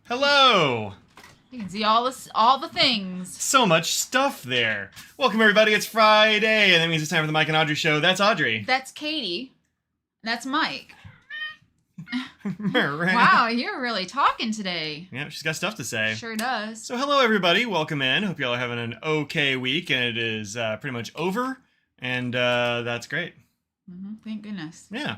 Hello! You can see all the things. So much stuff there. Welcome everybody, it's Friday, and that means it's time for the Mike and Audrey show. That's Audrey. That's Katie. That's Mike. Wow, Wow, you're really talking today. yeah, she's got stuff to say. Sure does. So hello everybody, welcome in. Hope y'all are having an okay week, and it is pretty much over, and that's great. Thank goodness. Yeah.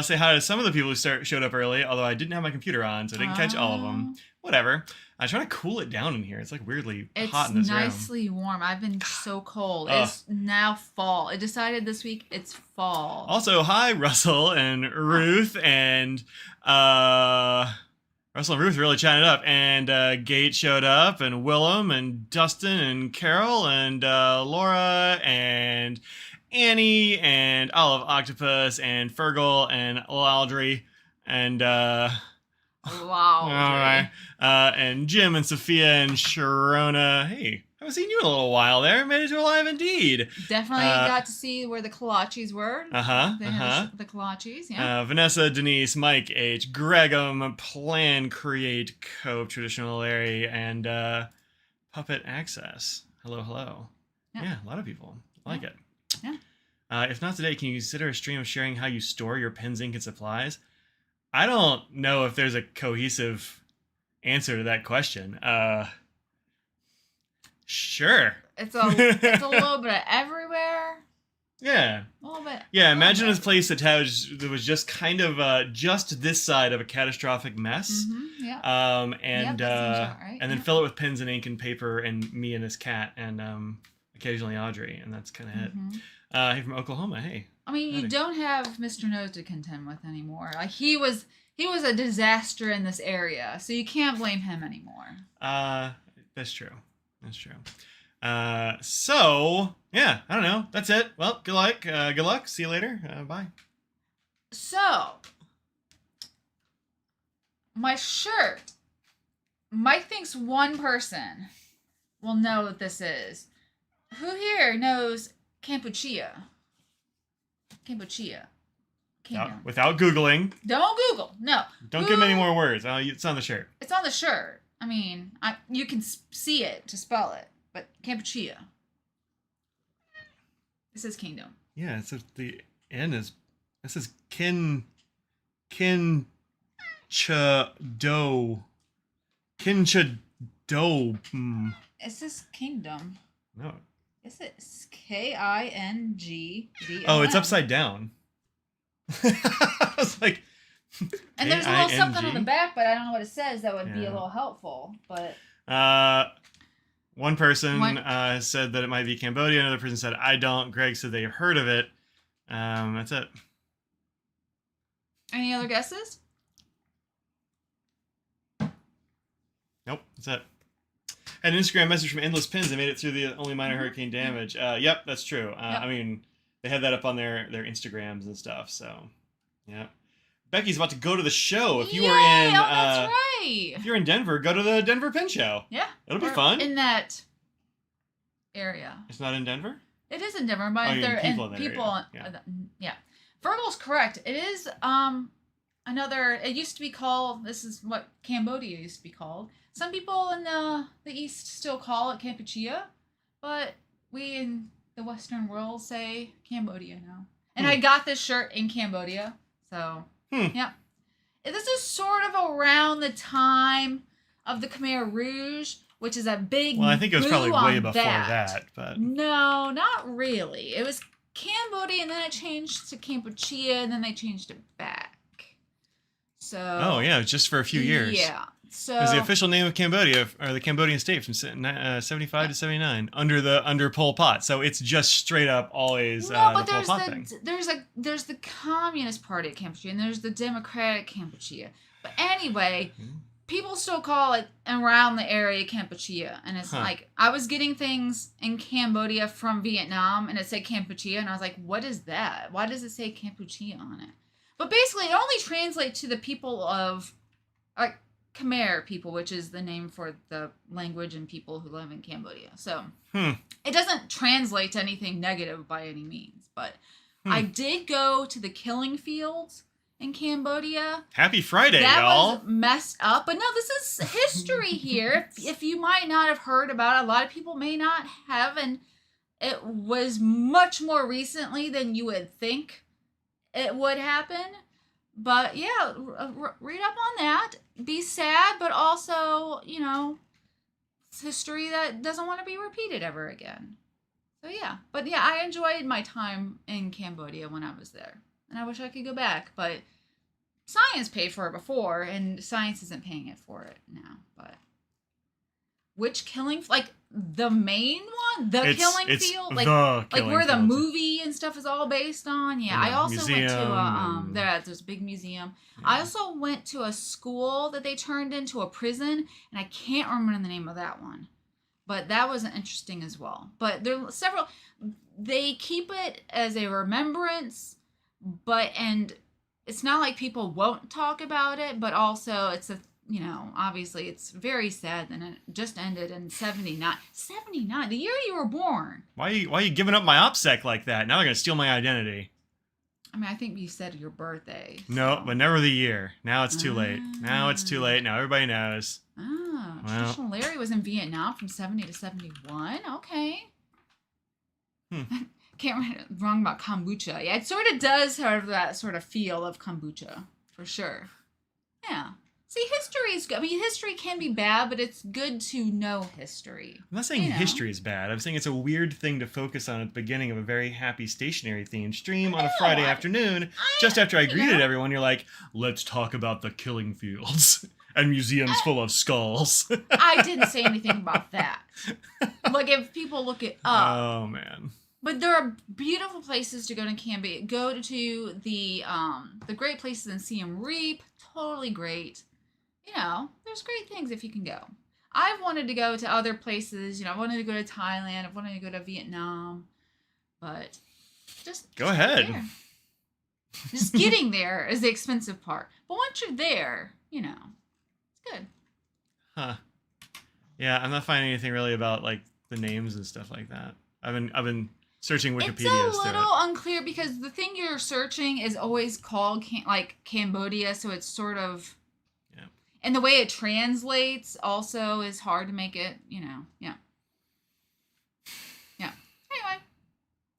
Say hi to some of the people who showed up early, although I didn't have my computer on, so I didn't catch all of them. Whatever. I'm trying to cool it down in here. It's like weirdly hot in this room. It's nicely warm. I've been so cold. It's now fall. It decided this week it's fall. Also, hi Russell and Ruth and Russell and Ruth really chatting it up, and Gate showed up, and Willem and Dustin and Carol and Laura and Annie and Olive Octopus and Fergal and Audrey and wow. all right, and Jim and Sophia and Sharona. Hey, haven't seen you in a little while there. Made it to Alive Indeed. Definitely got to see where the kolaches were. The kolaches, yeah. Vanessa, Denise, Mike H, Gregum, Plan, Create, Cope, Traditional Larry, and Puppet Access. Hello. Yeah, a lot of people like it. Yeah. If not today, can you consider a stream of sharing how you store your pens, ink, and supplies? I don't know if there's a cohesive answer to that question. Sure. It's a little bit of everywhere. Yeah. A little bit. Yeah, imagine a place that was just kind of just this side of a catastrophic mess. Yeah. And right. and then fill it with pens and ink and paper and me and this cat and occasionally Audrey, and that's kind of it. Hey, from Oklahoma. Hey. I mean, you don't have Mr. Nose to contend with anymore. Like he was a disaster in this area, so you can't blame him anymore. That's true. So yeah, I don't know. That's it. Well, good luck. Good luck. See you later. Bye. So, my shirt. Mike thinks one person will know what this is. Who here knows Kampuchea? Kampuchea. Without Googling. Don't Google. No. Don't give him any more words. It's on the shirt. It's on the shirt. I mean, you can see it to spell it, but Kampuchea. This is kingdom. Yeah, it's the N is. This is Kinchado. Is this kingdom? No. Is it Kingdom? Oh, it's upside down. I was like, and there's a little something on the back, but I don't know what it says. That would be a little helpful. But one person said that it might be Cambodia. Another person said I don't. Greg said they've heard of it. That's it. Any other guesses? Nope, that's it. Had an Instagram message from Endless Pins. They made it through the only minor hurricane damage. Yep, that's true. Yep. I mean, they had that up on their Instagrams and stuff. So, yeah. Becky's about to go to the show. If you were in, that's right. If you're in Denver, go to the Denver Pin Show. Yeah, it'll be fun. In that area. It's not in Denver. It is in Denver, but there are people. Yeah. Virgil's correct. It is another. It used to be called. This is what Cambodia used to be called. Some people in the East still call it Kampuchea, but we in the Western world say Cambodia now. And I got this shirt in Cambodia, so yeah. This is sort of around the time of the Khmer Rouge, which is a big. Well, I think it was probably way before that, but no, not really. It was Cambodia, and then it changed to Kampuchea, and then they changed it back. So. Oh yeah, just for a few years. Yeah. So, it was the official name of Cambodia, or the Cambodian state, from 75 to 79 under Pol Pot. So it's just straight up always but the Pol Pot thing. There's the Communist Party of Kampuchea, and there's the Democratic Kampuchea. But anyway, people still call it around the area Kampuchea, and it's like I was getting things in Cambodia from Vietnam, and it said Kampuchea, and I was like, what is that? Why does it say Kampuchea on it? But basically, it only translates to the people of like Khmer people, which is the name for the language and people who live in Cambodia. So it doesn't translate to anything negative by any means. But I did go to the killing fields in Cambodia. Happy Friday, that y'all. was messed up. But no, this is history here. If you might not have heard about it, a lot of people may not have, and it was much more recently than you would think it would happen. But yeah, read up on that. Be sad, but also, it's history that doesn't want to be repeated ever again. So yeah, but yeah, I enjoyed my time in Cambodia when I was there, and I wish I could go back. But science paid for it before, and science isn't paying it for it now. But which killing, like the main one, killing field, like where the movie and stuff is all based on. Yeah, I also went to there's a big museum. Yeah. I also went to a school that they turned into a prison, and I can't remember the name of that one. But that was interesting as well. But there are several. They keep it as a remembrance, and it's not like people won't talk about it. But also, it's obviously it's very sad that it just ended in 79. 79, the year you were born. Why are you giving up my OPSEC like that? Now they're gonna steal my identity. I mean, I think you said your birthday. So. No, but never the year. Now it's too late. Now it's too late. Now everybody knows. Traditional Larry was in Vietnam from 70 to 71. Okay. Can't remember wrong about kombucha. Yeah, it sort of does have that sort of feel of kombucha, for sure. Yeah. See, history is good. I mean, history can be bad, but it's good to know history. I'm not saying history is bad. I'm saying it's a weird thing to focus on at the beginning of a very happy stationery themed stream on a Friday afternoon. Just after I greeted everyone, you're like, let's talk about the killing fields and museums full of skulls. I didn't say anything about that. Like, if people look it up. Oh, man. But there are beautiful places to go to Cambodia. Go to the great places in Siem Reap. Totally great. There's great things if you can go. I've wanted to go to other places. I wanted to go to Thailand. I wanted to go to Vietnam. But just go ahead. Just getting there is the expensive part. But once you're there, it's good. Huh. Yeah, I'm not finding anything really about like the names and stuff like that. I've been searching Wikipedia. It's a little unclear because the thing you're searching is always called Cambodia, so it's sort of. And the way it translates also is hard to make it, yeah. Yeah. Anyway,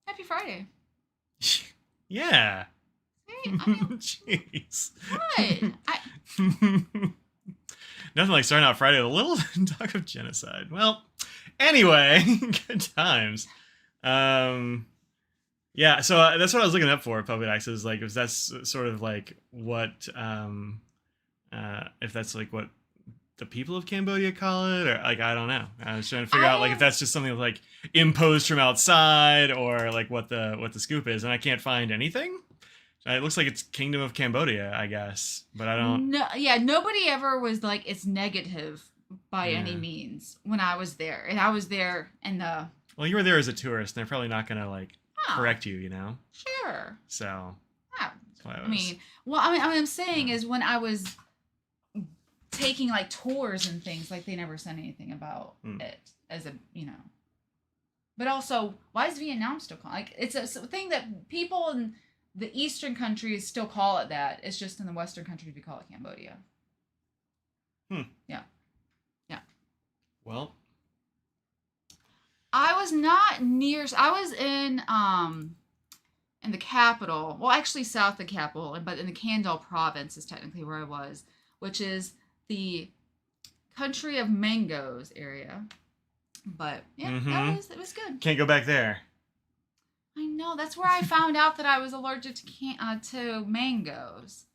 happy Friday. Yeah. See, I mean, jeez. What? Nothing like starting out Friday with a little talk of genocide. Well, anyway, good times. Yeah, so that's what I was looking up for, public access. Like, if that's sort of like what... if that's like what the people of Cambodia call it, or like I don't know. I was trying to figure out like if that's just something like imposed from outside, or like what the scoop is, and I can't find anything. It looks like it's Kingdom of Cambodia, I guess, but I don't. No, yeah, nobody ever was like it's negative by any means when I was there, and I was there in the. Well, you were there as a tourist, and they're probably not gonna like correct you, Sure. So. Yeah. That's why I'm saying is when I was. Taking like tours and things, like they never said anything about it as a but also why is Vietnam still called it's a thing that people in the eastern countries still call it that. It's just in the western countries we call it Cambodia. Yeah well, I was in the capital, well actually south of the capital, but in the Kandal province is technically where I was, which is the country of mangoes area. But yeah, it was good. Can't go back there. I know, that's where I found out that I was allergic to mangoes.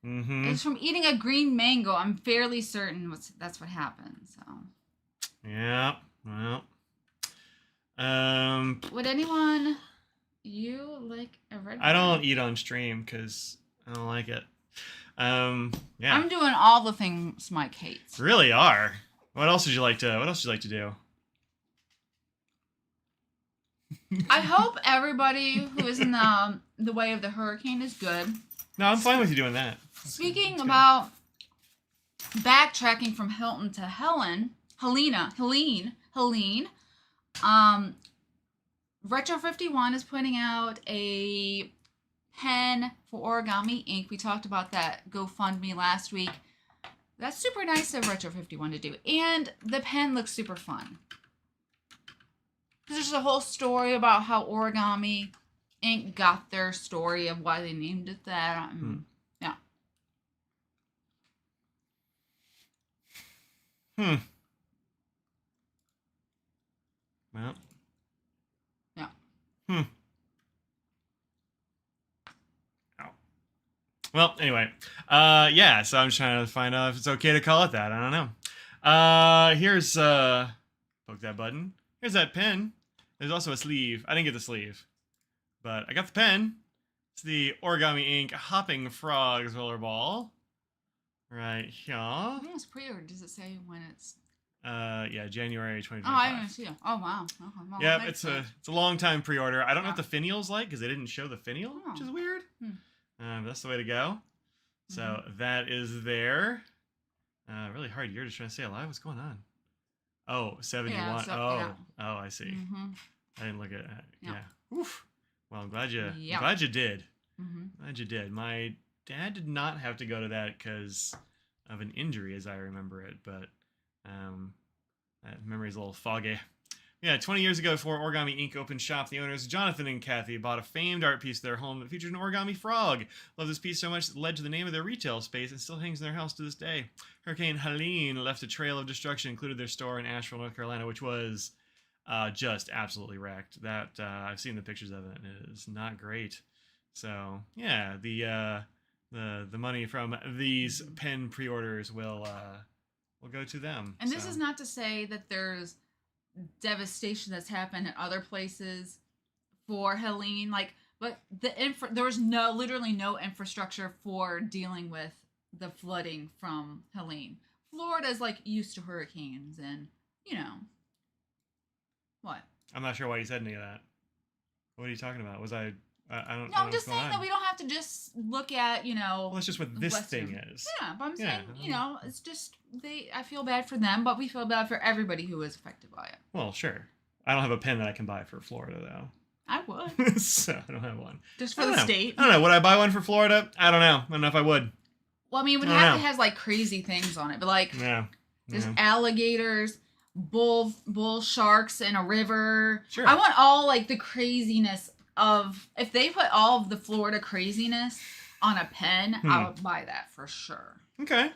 It's from eating a green mango. I'm fairly certain that's what happened. So yeah, well, would anyone like a red? I don't eat on stream because I don't like it. Yeah. I'm doing all the things Mike hates. Really are. What else would you like to do? I hope everybody who is in the way of the hurricane is good. No, I'm fine with you doing that. Speaking about backtracking from Hilton to Helene, Retro 51 is putting out a pen for Origami Ink. We talked about that GoFundMe last week. That's super nice of Retro 51 to do. And the pen looks super fun. There's a whole story about how Origami Ink got their story of why they named it that. Yeah. Well. Yeah. Well, anyway, yeah, so I'm just trying to find out if it's okay to call it that. I don't know. Here's, poke that button. Here's that pen. There's also a sleeve. I didn't get the sleeve, but I got the pen. It's the Origami Ink Hopping Frogs Rollerball. Right here. I think it's pre-ordered. Does it say when it's... Yeah, January 2025. Oh, I didn't see it. Oh, wow. Okay, yeah, it's a long time pre-order. I don't know what the finial's like because they didn't show the finial, Oh. which is weird. That's the way to go. So that is there. Really hard year to try to stay alive. What's going on? Oh, 71. Yeah, so, oh, yeah. oh, I see. I didn't look at it. Yeah. Yeah. Oof. Well, I'm glad you. Yeah. I'm glad you did. Glad you did. My dad did not have to go to that because of an injury, as I remember it. But that memory's a little foggy. Yeah, 20 years ago, before Origami Ink opened shop, the owners, Jonathan and Kathy, bought a famed art piece of their home that featured an origami frog. Loved this piece so much that it led to the name of their retail space and still hangs in their house to this day. Hurricane Helene left a trail of destruction, included their store in Asheville, North Carolina, which was just absolutely wrecked. That I've seen the pictures of it, and it is not great. So, yeah, the money from these pen pre-orders will go to them. And this is not to say that there's devastation that's happened in other places for Helene, but there was literally no infrastructure for dealing with the flooding from Helene. Florida's used to hurricanes, and what? I'm not sure why you said any of that. What are you talking about? Was I don't. No, I'm just saying that we don't have to just look at Well, that's just what this thing is. Yeah, but I'm saying it's just I feel bad for them, but we feel bad for everybody who was affected by it. Well, sure. I don't have a pen that I can buy for Florida though. I would. So I don't have one. Just for the state. I don't know. Would I buy one for Florida? I don't know. I don't know if I would. Well, I mean, it would have to have crazy things on it, but there's alligators, bull sharks in a river. Sure. I want all the craziness of if they put all of the Florida craziness on a pen, I would buy that for sure. Okay.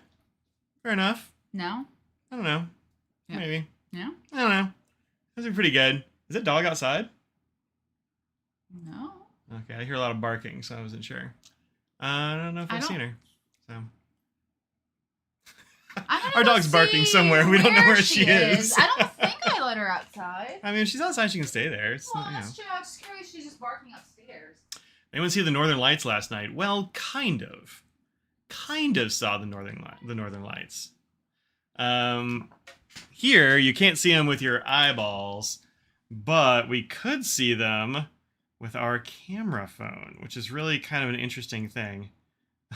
Fair enough. No? I don't know. Yeah. Maybe. No? I don't know. Those are pretty good. Is that dog outside? No. Okay, I hear a lot of barking, so I wasn't sure. I don't know if I've seen her. So our dog's barking somewhere. We don't know where she is. I don't think I let her outside. I mean, if she's outside, she can stay there. That's true. I was just curious. She's just barking upstairs. Anyone see the Northern Lights last night? Well, kind of. Kind of saw the Northern Lights. Here, you can't see them with your eyeballs, but we could see them with our camera phone, which is really kind of an interesting thing.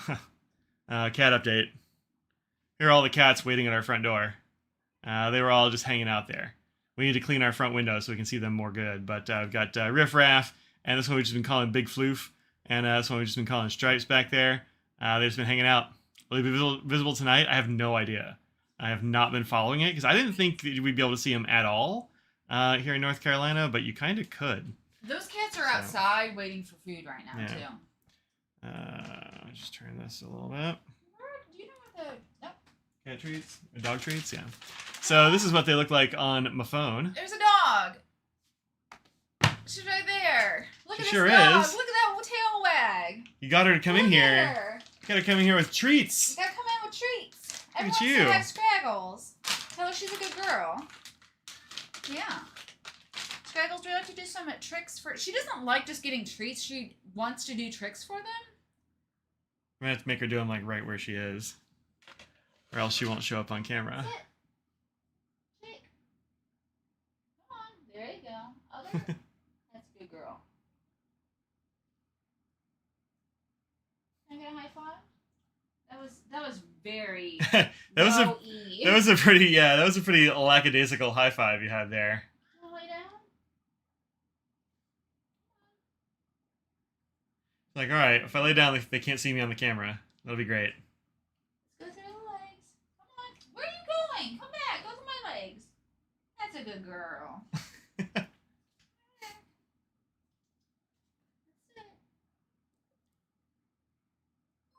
Cat update. Here are all the cats waiting at our front door. They were all just hanging out there. We need to clean our front windows so we can see them more good. But we've got Riff Raff, and this one we've just been calling Big Floof, and this one we've just been calling Stripes back there. They've just been hanging out. Will they be visible tonight? I have no idea. I have not been following it, because I didn't think that we'd be able to see them at all here in North Carolina, but you kind of could. Those cats are outside waiting for food right now, too. Just turn this a little bit. Do you know what the... Cat treats? Dog treats? Yeah. So this is what they look like on my phone. There's a dog. She's right there. Look at this sure dog. is. Look at that tail wag. You got her to come in here. Her. You gotta come in here with treats. You gotta come in with treats. Look at Everyone you. wants to have Scraggles. Tell her she's a good girl. Yeah. Scraggles, would you like to do some tricks for... She doesn't like just getting treats. She wants to do tricks for them. I'm gonna have to make her do them right where she is. Or else she won't show up on camera. Sit. Shake. Come on. There you go. Other. That's a good girl. Can I get a high five? That was very that was a pretty lackadaisical high five you had there. Wanna lay down? Like, all right, if I lay down, they can't see me on the camera. That'll be great. Let's go through the legs. Come on. Where are you going? Come back. Go through my legs. That's a good girl.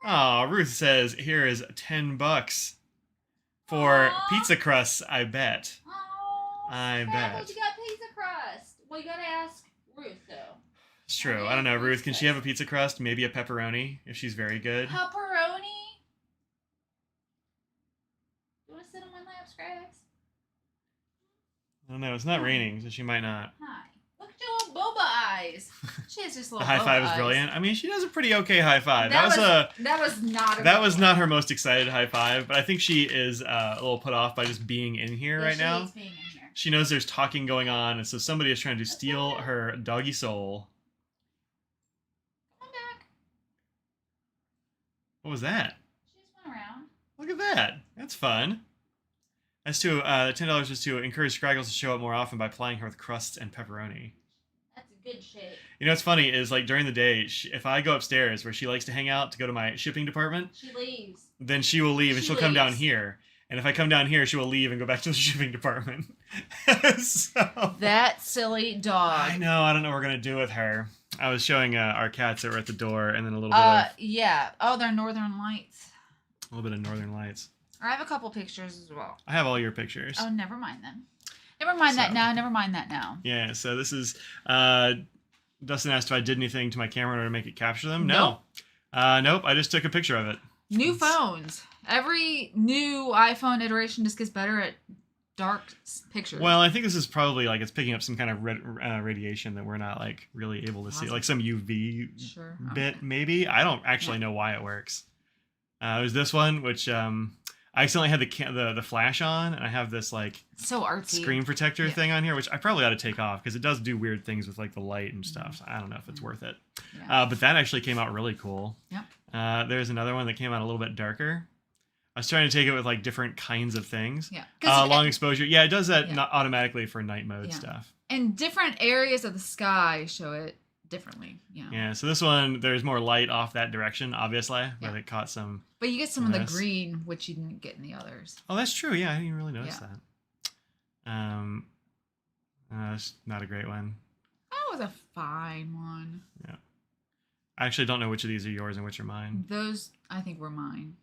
Oh, Ruth says here is $10 for Aw. pizza crusts. I bet. Oh, I bet. You got pizza crust. Well, you gotta ask Ruth though. It's true. I don't know, Ruth. Can she have a pizza crust? Maybe a pepperoni if she's very good. Pepperoni. You wanna sit on my lap, Scrags? I don't know. It's not raining, so she might not. Hi. Look at your little boba eyes. She has just The little high five boba is eyes. brilliant. I mean, she does a pretty okay high five. That was not. That was not her most excited high five, but I think she is a little put off by just being in here right now. Is being in here. She knows there's talking going on, and so somebody is trying to steal her doggy soul. Come back. What was that? She just went around. Look at that. That's fun. That's to $10 is to encourage Scraggles to show up more often by plying her with crusts and pepperoni. That's a good shape. You know what's funny is like during the day, if I go upstairs where she likes to hang out to go to my shipping department, She leaves. then she will leave and She she'll come down leaves. here. And if I come down here, she will leave and go back to the shipping department. So, That silly dog. I know. I don't know what we're gonna do with her. I was showing our cats that were at the door, and then a little bit Yeah. Oh, they're Northern Lights. of Northern Lights. I have a couple pictures as well. I have all your pictures. Oh, never mind then. Never mind that So- now. Never mind that now. Yeah. So this is Dustin asked if I did anything to my camera in order to make it capture them. Nope. No. Nope. I just took a picture of it. New It's- phones. Every new iPhone iteration just gets better at dark pictures. Well, I think this is probably like it's picking up some kind of radiation that we're not like really able to see, Possible. like some UV Sure. bit Okay. maybe. I don't actually know why it works. There's this one which I accidentally had the flash on, and I have this like So artsy. screen protector Yeah. thing on here, which I probably ought to take off because it does do weird things with like the light and stuff. So I don't know if it's worth it. Yeah. But that actually came out really cool. Yep. There's another one that came out a little bit darker. I was trying to take it with like different kinds of things. Yeah. 'Cause Long exposure. Yeah, it does that Yeah. not automatically for night mode Yeah. stuff. and different areas of the sky show it differently. Yeah. Yeah, so this one, there's more light off that direction, obviously, but Yeah. it caught some... But you get some of the Yes. green, which you didn't get in the others. Oh, that's true. Yeah, I didn't even really notice Yeah. that. It's not a great one. That was a fine one. I actually don't know which of these are yours and which are mine. Those, I think, were mine.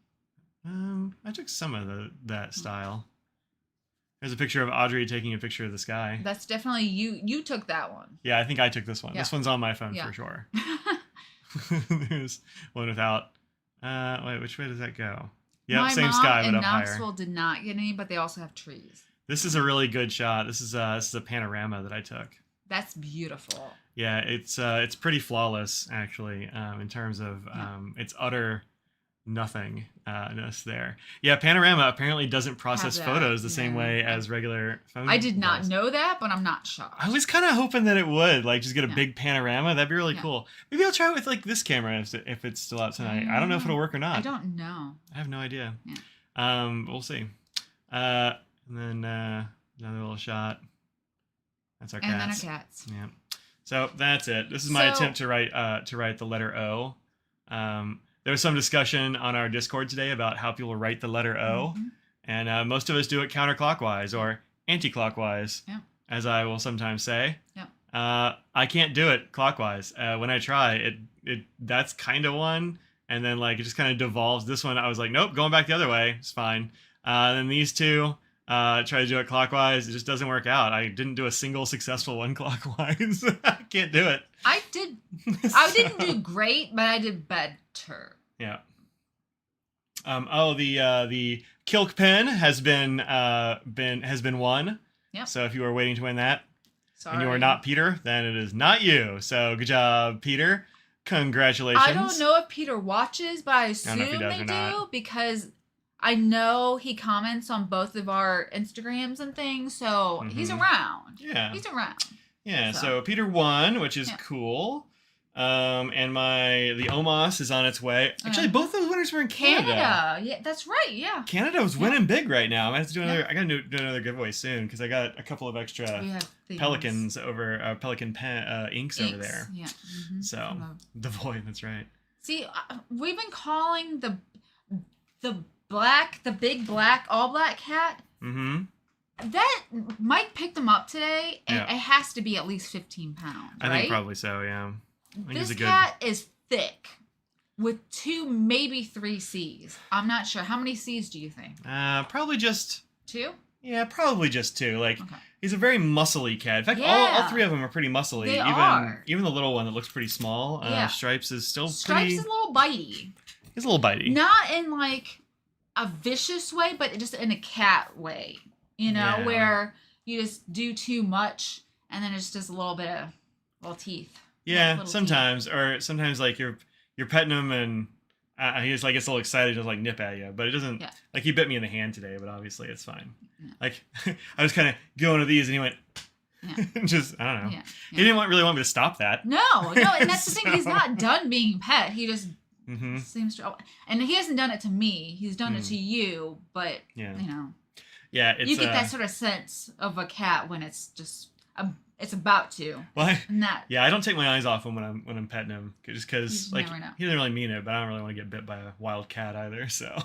I took some of that style. There's a picture of Audrey taking a picture of the sky. That's definitely you. You took that one. Yeah, I think I took this one. Yeah. This one's on my phone Yeah. for sure. There's one without... wait, which way does that go? Yep, My same mom sky, but in up higher. Knoxville did not get any, but they also have trees. This is a really good shot. This is a panorama that I took. That's beautiful. Yeah, it's pretty flawless actually in terms of its utter nothingness there. Yeah, panorama apparently doesn't process that, photos the same yeah. way as regular phone. I did not does. know that, but I'm not shocked. I was kind of hoping that it would like just get a Yeah. big panorama. That'd be really Yeah. cool. Maybe I'll try it with like this camera if it's still out tonight. I don't know if it'll work or not. I don't know. I have no idea. Yeah. We'll see. And then another little shot. That's our And then our cats. cats. Yeah. So that's it. This is my So- attempt to write the letter O. There was some discussion on our Discord today about how people write the letter O, Mhm. and most of us do it counterclockwise or anti-clockwise, Yeah. as I will sometimes say. Yeah. I can't do it clockwise. When I try, that's kind of one, and then like it just kind of devolves. This one, I was like, nope, going back the other way. It's fine. And then these two. Try to do it clockwise. It just doesn't work out. I didn't do a single successful one clockwise. I can't do it. I didn't do great, but I did better. Yeah. The Kilk pen has been won. Yep. So if you were waiting to win that, Sorry. and you are not Peter, then it is not you. So good job, Peter. Congratulations. I don't know if Peter watches, but I assume know if he does they or do not. because I know he comments on both of our Instagrams and things, so he's Mhm. around. Yeah. He's around. Yeah. So. So Peter won, which is Yeah. cool. And the Omos is on its way. Actually, both those winners were in Canada. Yeah, that's right. Yeah. Canada was winning big right now. I have to do another. I got to do another giveaway soon because I got a couple of extra Pelicans over Pelican inks over there. Yeah. So the void. That's right. See, we've been calling the big black all black cat. Mm-hmm. That Mike picked them up today, and it has to be at least 15 pounds. I think probably so. Yeah. This cat is thick, with 2, maybe 3 C's. I'm not sure. How many C's do you think? Probably just 2. Yeah, probably just 2. Like, he's a very muscly cat. In fact, all 3 of them are pretty muscly. They are. Even the little one that looks pretty small. Stripes is still Stripes is a little bitey. He's a little bitey. Not in like a vicious way, but just in a cat way. You know, where you just do too much, and then it's just a little bit of teeth. Yeah, sometimes, or sometimes like you're petting him and he just like gets a little excited, just like nip at you, but it doesn't. Yeah. Like he bit me in the hand today, but obviously it's fine. Yeah. Like I was kind of going to these, and he went. Just I don't know. Yeah. He didn't really want me to stop that. No, and that's the thing. He's not done being pet. He just seems to, and he hasn't done it to me. He's done it to you, but you know. Yeah, you get that sort of sense of a cat when it's just it's about to. Well, I don't take my eyes off him when I'm petting him, just because like he doesn't really mean it, but I don't really want to get bit by a wild cat either. So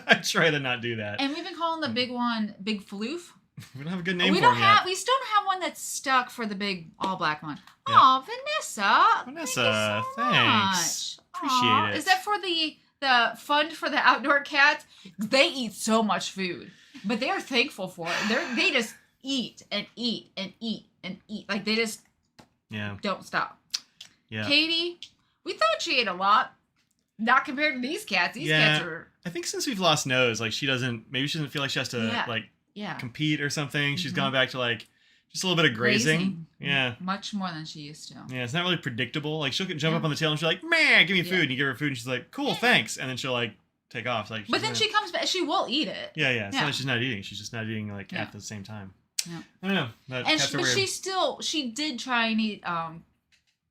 I try to not do that. And we've been calling the big one Big Floof. We don't have a good name for him yet. We still don't have one that's stuck for the big all black one. Yeah. Oh, Vanessa. Vanessa, thanks. Appreciate it. Is that for the fund for the outdoor cats? They eat so much food. But they're thankful for it. They just eat and eat and eat and eat. Like they just don't stop. Yeah. Katie, we thought she ate a lot. Not compared to these cats. These cats are. I think since we've lost Nose, like she doesn't feel like she has to compete or something. She's gone back to like just a little bit of grazing. Yeah. Much more than she used to. Yeah, it's not really predictable. Like she'll jump up on the tail and she's like, "Meh, give me food." And you give her food and she's like, "Cool, thanks." And then she'll like take off. Like, but then she comes back. She will eat it. Yeah. It's not that she's not eating. She's just not eating like at the same time. Yeah. I don't know. But she did try and eat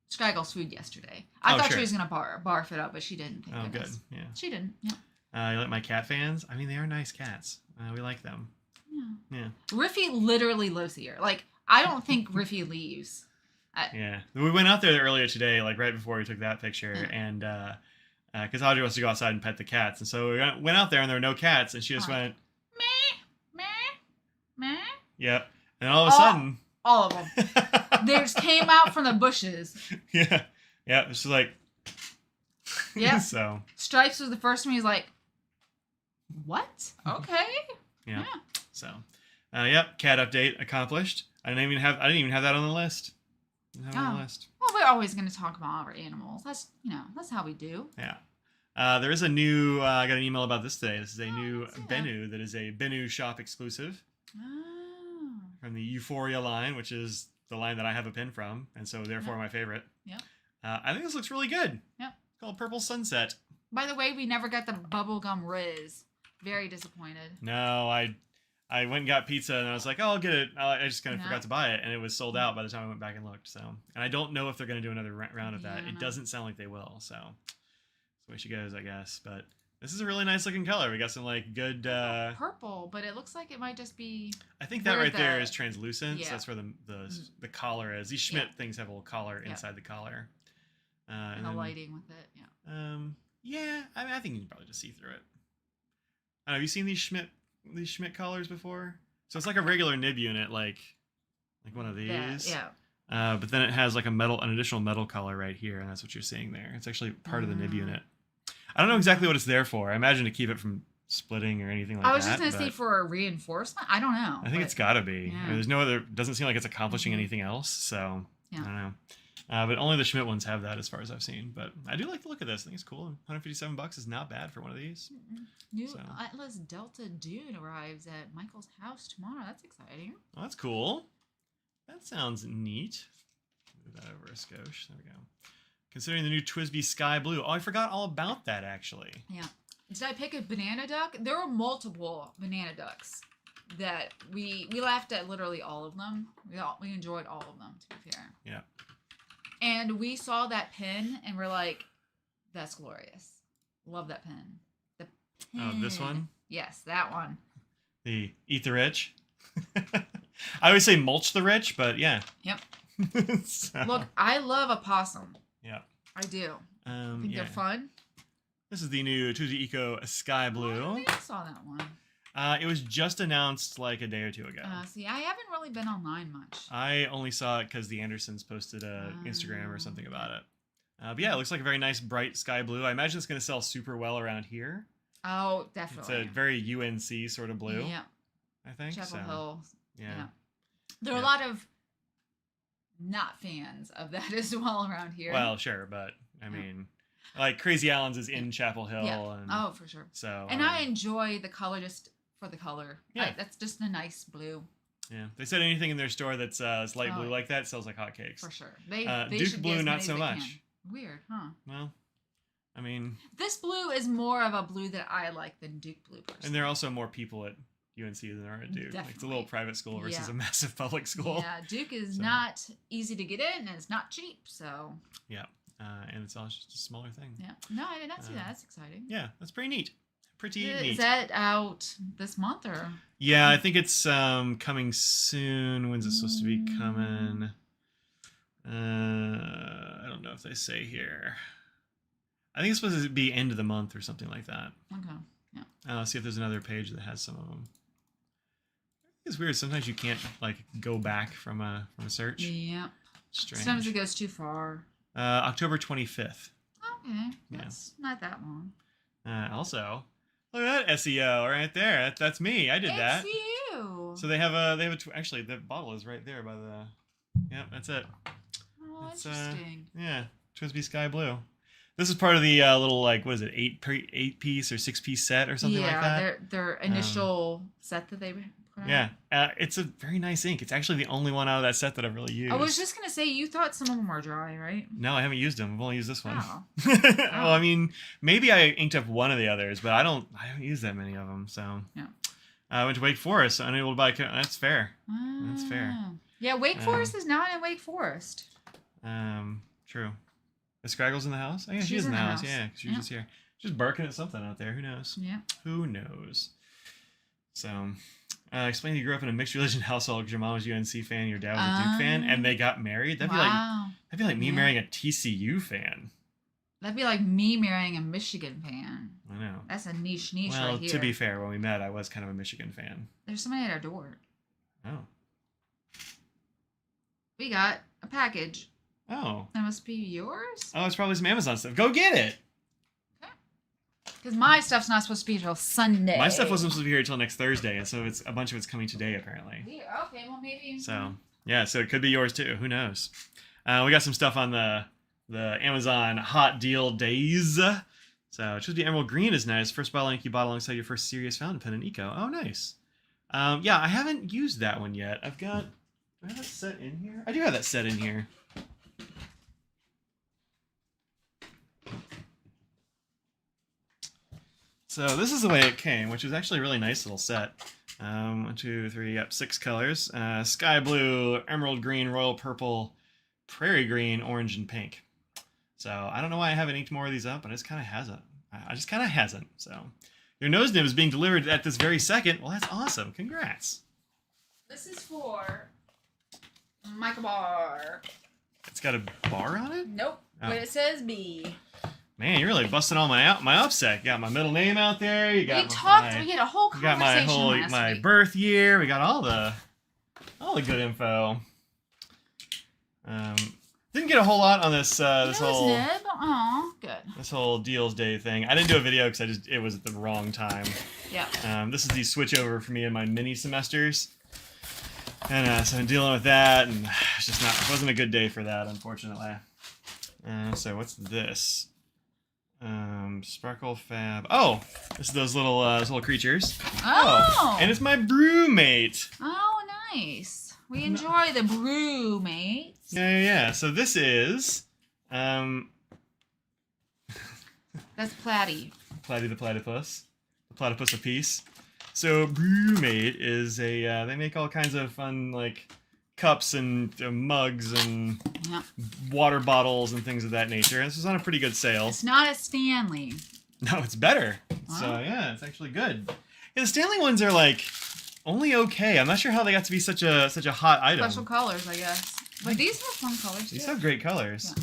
Scraggle's food yesterday. I thought she was gonna barf it up, but she didn't. Oh, good. Yeah. She didn't. Yeah. You like my cat fans? I mean, they are nice cats. We like them. Yeah. Riffy literally lives here. Like, I don't think Riffy leaves. Yeah. We went out there earlier today, like right before we took that picture, and because Audrey wants to go outside and pet the cats, and so we went out there and there were no cats, and she just went meh. Yep. And all of a sudden, all of them, they just came out from the bushes. Yeah. It's just like. Yeah. So. Stripes was the first one. He's like, what? Okay. Yeah. So, cat update accomplished. I didn't even have that on the list. Well, we're always going to talk about our animals. That's how we do. Yeah. There is a new. I got an email about this today. This is a new Bennu that is a Bennu shop exclusive. Oh. From the Euphoria line, which is the line that I have a pin from, and so therefore my favorite. Yeah. I think this looks really good. Yeah. It's called Purple Sunset. By the way, we never got the bubblegum Riz. Very disappointed. No, I went and got pizza, and I was like, oh, I'll get it. I just kind of forgot to buy it, and it was sold out by the time I went back and looked. So, and I don't know if they're going to do another round of that. It doesn't sound like they will. So, that's the way she goes, I guess. But this is a really nice looking color. We got some like good purple, but it looks like it might just be. I think that right there is translucent. So that's where the collar is. These Schmidt things have a little collar inside the collar. And the lighting with it, yeah. I mean, I think you can probably just see through it. Have you seen these Schmidt collars before? So it's like a regular nib unit, like one of these. Yeah. But then it has like an additional metal collar right here, and that's what you're seeing there. It's actually part of the nib unit. I don't know exactly what it's there for. I imagine to keep it from splitting or anything like that. I was just going to say for a reinforcement. I don't know. I think it's got to be. Yeah. I mean, there's no other. Doesn't seem like it's accomplishing anything else. So I don't know. But only the Schmidt ones have that, as far as I've seen. But I do like the look of this. I think it's cool. $157 is not bad for one of these. New Atlas Delta Dune arrives at Michael's house tomorrow. That's exciting. Oh, that's cool. That sounds neat. Move that over a skosh. There we go. Considering the new Twisby Sky Blue. Oh, I forgot all about that, actually. Yeah. Did I pick a banana duck? There were multiple banana ducks that we laughed at literally all of them. We enjoyed all of them, to be fair. Yeah. And we saw that pen and we're like, that's glorious. Love that pen. The pen. Oh, this one? Yes, that one. The Eat the Rich. I always say mulch the rich, but yeah. Yep. So, Look, I love opossum. yeah. I do. I think yeah. they're fun. This is the new Tuesday Eco Sky Blue. Oh, I saw that one. It was just announced like a day or two ago. See, I haven't really been online much. I only saw it because the Andersons posted a Instagram or something about it. But yeah, it looks like a very nice bright sky blue. I imagine it's going to sell super well around here. Oh, definitely. It's a very UNC sort of blue. Yeah. I think. Chapel Hill. Yeah. There are a lot of not fans of that as well around here. Well, sure, but I mean, like Crazy Allen's is in Chapel Hill. Yeah. And, oh, for sure. So. And I enjoy the color just for the color. Yeah. That's just a nice blue. Yeah. They said anything in their store that's light blue like that sells like hotcakes. For sure. They Duke should blue, get as not many so as they much. can. Weird, huh? Well, I mean. This blue is more of a blue that I like than Duke blue personally. And there are also more people at UNC than there are at Duke. Like it's a little private school versus a massive public school. Yeah, Duke is not easy to get in and it's not cheap, so. Yeah, and it's all just a smaller thing. Yeah. No, I did not see that. That's exciting. Yeah, that's pretty neat. Pretty neat. Is that out this month or? Yeah, I think it's coming soon. When's it supposed to be coming? I don't know if they say here. I think it's supposed to be end of the month or something like that. Okay. Yeah. Let's see if there's another page that has some of them. It's weird. Sometimes you can't like go back from a search. Yeah. Strange. Sometimes it goes too far. October 25th. Okay. That's not that long. Also, look at that SEO right there. That's me. I did that. It's you. So they have actually the bottle is right there by the. Yep, that's it. Oh, it's, interesting. Yeah, Twisby Sky Blue. This is part of the little like what is it, eight piece or 6-piece set or something like that. Yeah, their initial set that they put out. Yeah, it's a very nice ink. It's actually the only one out of that set that I've really used. I was just gonna say you thought some of them were dry, right? No, I haven't used them. I've only used this one. Oh. Well, I mean, maybe I inked up one of the others, but I haven't used that many of them. So yeah. I went to Wake Forest, so unable to buy. That's fair. That's fair. Yeah, Wake Forest is not in Wake Forest. True. Is Scraggles in the house? Oh, yeah, she's in the house. Yeah, she was just here. She's barking at something out there. Who knows? Yeah. Who knows? So, explain you grew up in a mixed religion household because your mom was a UNC fan, your dad was a Duke fan, and they got married. That'd be like me marrying a TCU fan. That'd be like me marrying a Michigan fan. I know. That's a niche right here. Well, to be fair, when we met, I was kind of a Michigan fan. There's somebody at our door. Oh. We got a package. Oh. That must be yours? Oh, it's probably some Amazon stuff. Go get it! Because my stuff's not supposed to be until Sunday. My stuff wasn't supposed to be here until next Thursday, and so it's a bunch of it's coming today, apparently. Yeah, okay, well, maybe. So, yeah, so it could be yours, too. Who knows? We got some stuff on the Amazon Hot Deal Days. So, Twisby Emerald Green is nice. First bottle ink you bought alongside your first serious fountain pen in Eco. Oh, nice. Yeah, I haven't used that one yet. Do I have that set in here? I do have that set in here. So this is the way it came, which was actually a really nice little set. 1, 2, 3, yep, 6 colors. Sky blue, emerald green, royal purple, prairie green, orange, and pink. So I don't know why I haven't inked more of these up, but it just kind of hasn't. I just kind of hasn't. So your nose nib is being delivered at this very second. Well, that's awesome. Congrats. This is for Michael Barr. It's got a bar on it? Nope, Oh. but it says B. Man, you're really busting all my upset. You got my middle name out there. You got We had a whole you got conversation my week. birth year. We got all the good info. Didn't get a whole lot on this Nose nib. Oh, good. this whole deals day thing. I didn't do a video because it was at the wrong time. Yeah. This is the switch over for me in my mini semesters, and so I'm dealing with that, and it wasn't a good day for that, unfortunately. So what's this? Sparkle Fab. Oh, this is those little creatures. Oh. And it's my brewmate. Oh, nice. We enjoy the brew, mates. Yeah. So this is That's Platy. Platy the Platypus. The Platypus of Peace. So brewmate is they make all kinds of fun like cups and mugs and Yeah. water bottles and things of that nature. And this was on a pretty good sale. It's not a Stanley. No, it's better. Wow. So yeah, it's actually good. Yeah, the Stanley ones are like only okay. I'm not sure how they got to be such a hot item. Special colors, I guess. But these have fun colors These too. have great colors.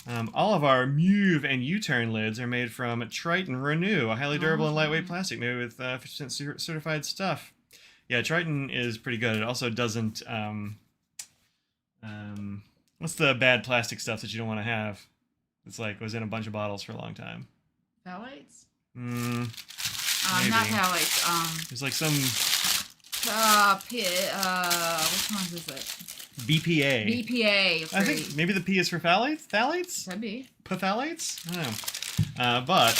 Yeah. All of our Move and U-turn lids are made from Triton Renew, a highly durable and lightweight plastic made with 50% certified stuff. Yeah, Triton is pretty good. It also doesn't. What's the bad plastic stuff that you don't want to have? It's like was in a bunch of bottles for a long time. Phthalates? Maybe. Not phthalates. There's like some which ones is it? BPA. BPA. I think maybe the P is for phthalates. Phthalates? Could be. Phthalates? I don't know. But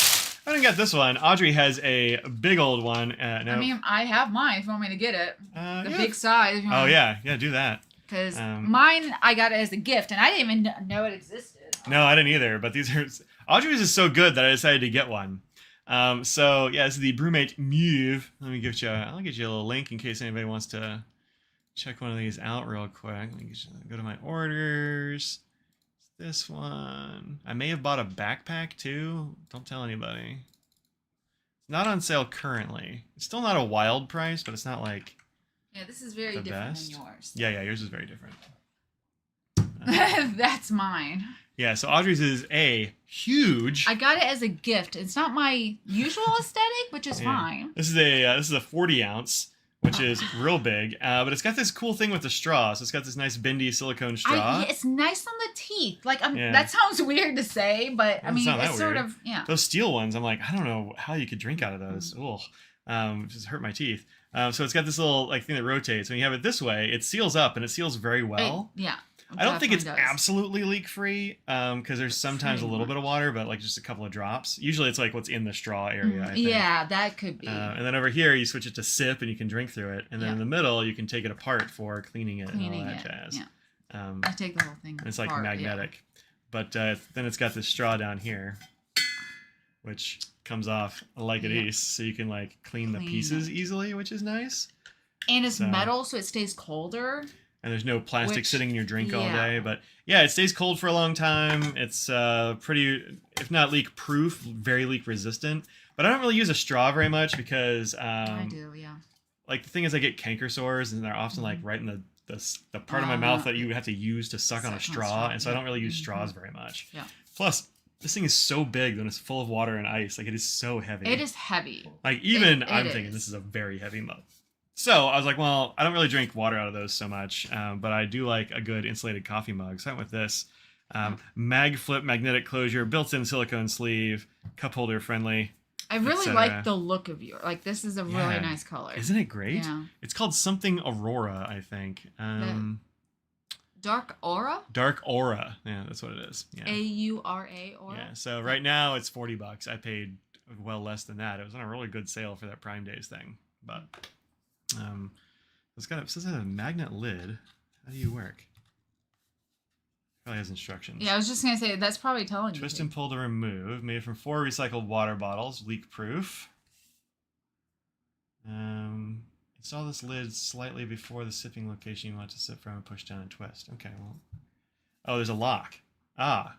I didn't get this one. Audrey has a big old one. No. I mean, I have mine if you want me to get it. The Yeah. big size. Oh yeah, do that. Because mine, I got it as a gift, and I didn't even know it existed. No, I didn't either. But these are Audrey's is so good that I decided to get one. So yeah, this is the Brewmate Move. I'll get you a little link in case anybody wants to check one of these out real quick. Let me go to my orders. It's this one. I may have bought a backpack too. Don't tell anybody. It's not on sale currently. It's still not a wild price, but it's not like Yeah, this is very different than yours. Yeah, yours is very different. That's mine. Yeah, so Audrey's is a huge. I got it as a gift. It's not my usual aesthetic, which is fine. This is a 40 ounce, which is real big, but it's got this cool thing with the straw. So it's got this nice bendy silicone straw. It's nice on the teeth. Like that sounds weird to say, but I mean it's sort of Those steel ones, I'm like, I don't know how you could drink out of those. Just hurt my teeth. So it's got this little like thing that rotates. When you have it this way, it seals up and it seals very well. I don't think it's absolutely leak free because there's sometimes a little bit of water, but like just a couple of drops. Usually it's like what's in the straw area. I think. Yeah, that could be. And then over here you switch it to sip and you can drink through it. And then in the middle you can take it apart for cleaning it and all that jazz. Yeah. I take the whole thing. It's like magnetic. But then it's got this straw down here, which comes off like it is, so you can like clean the pieces easily, which is nice. And it's metal, so it stays colder. And there's no plastic sitting in your drink all day. But yeah, it stays cold for a long time. It's pretty, if not leak proof, very leak resistant. But I don't really use a straw very much because I do, yeah. Like the thing is, I get canker sores, and they're often like right in the part of my mouth that you have to use to suck on a straw, and so I don't really use straws very much. Yeah. Plus, this thing is so big when it's full of water and ice. Like it is so heavy. It is heavy. Like even I'm thinking this is a very heavy mug. So I was like, well, I don't really drink water out of those so much, but I do like a good insulated coffee mug. So I went with this mag flip magnetic closure, built-in silicone sleeve, cup holder friendly. I really like the look of yours. Like this is a really nice color. Isn't it great? Yeah. It's called something Aurora, I think. Dark Aura? Dark Aura. Yeah, that's what it is. Yeah. AURA Aura? Yeah. So right now it's $40. I paid well less than that. It was on a really good sale for that Prime Days thing. But it says it has a magnet lid. How do you work? Probably has instructions. Yeah, I was just gonna say that's probably telling you. Twist and pull to remove. Made from 4 recycled water bottles, leak proof. Install this lid slightly before the sipping location you want to sip from and push down and twist. Okay, well. Oh, there's a lock. So I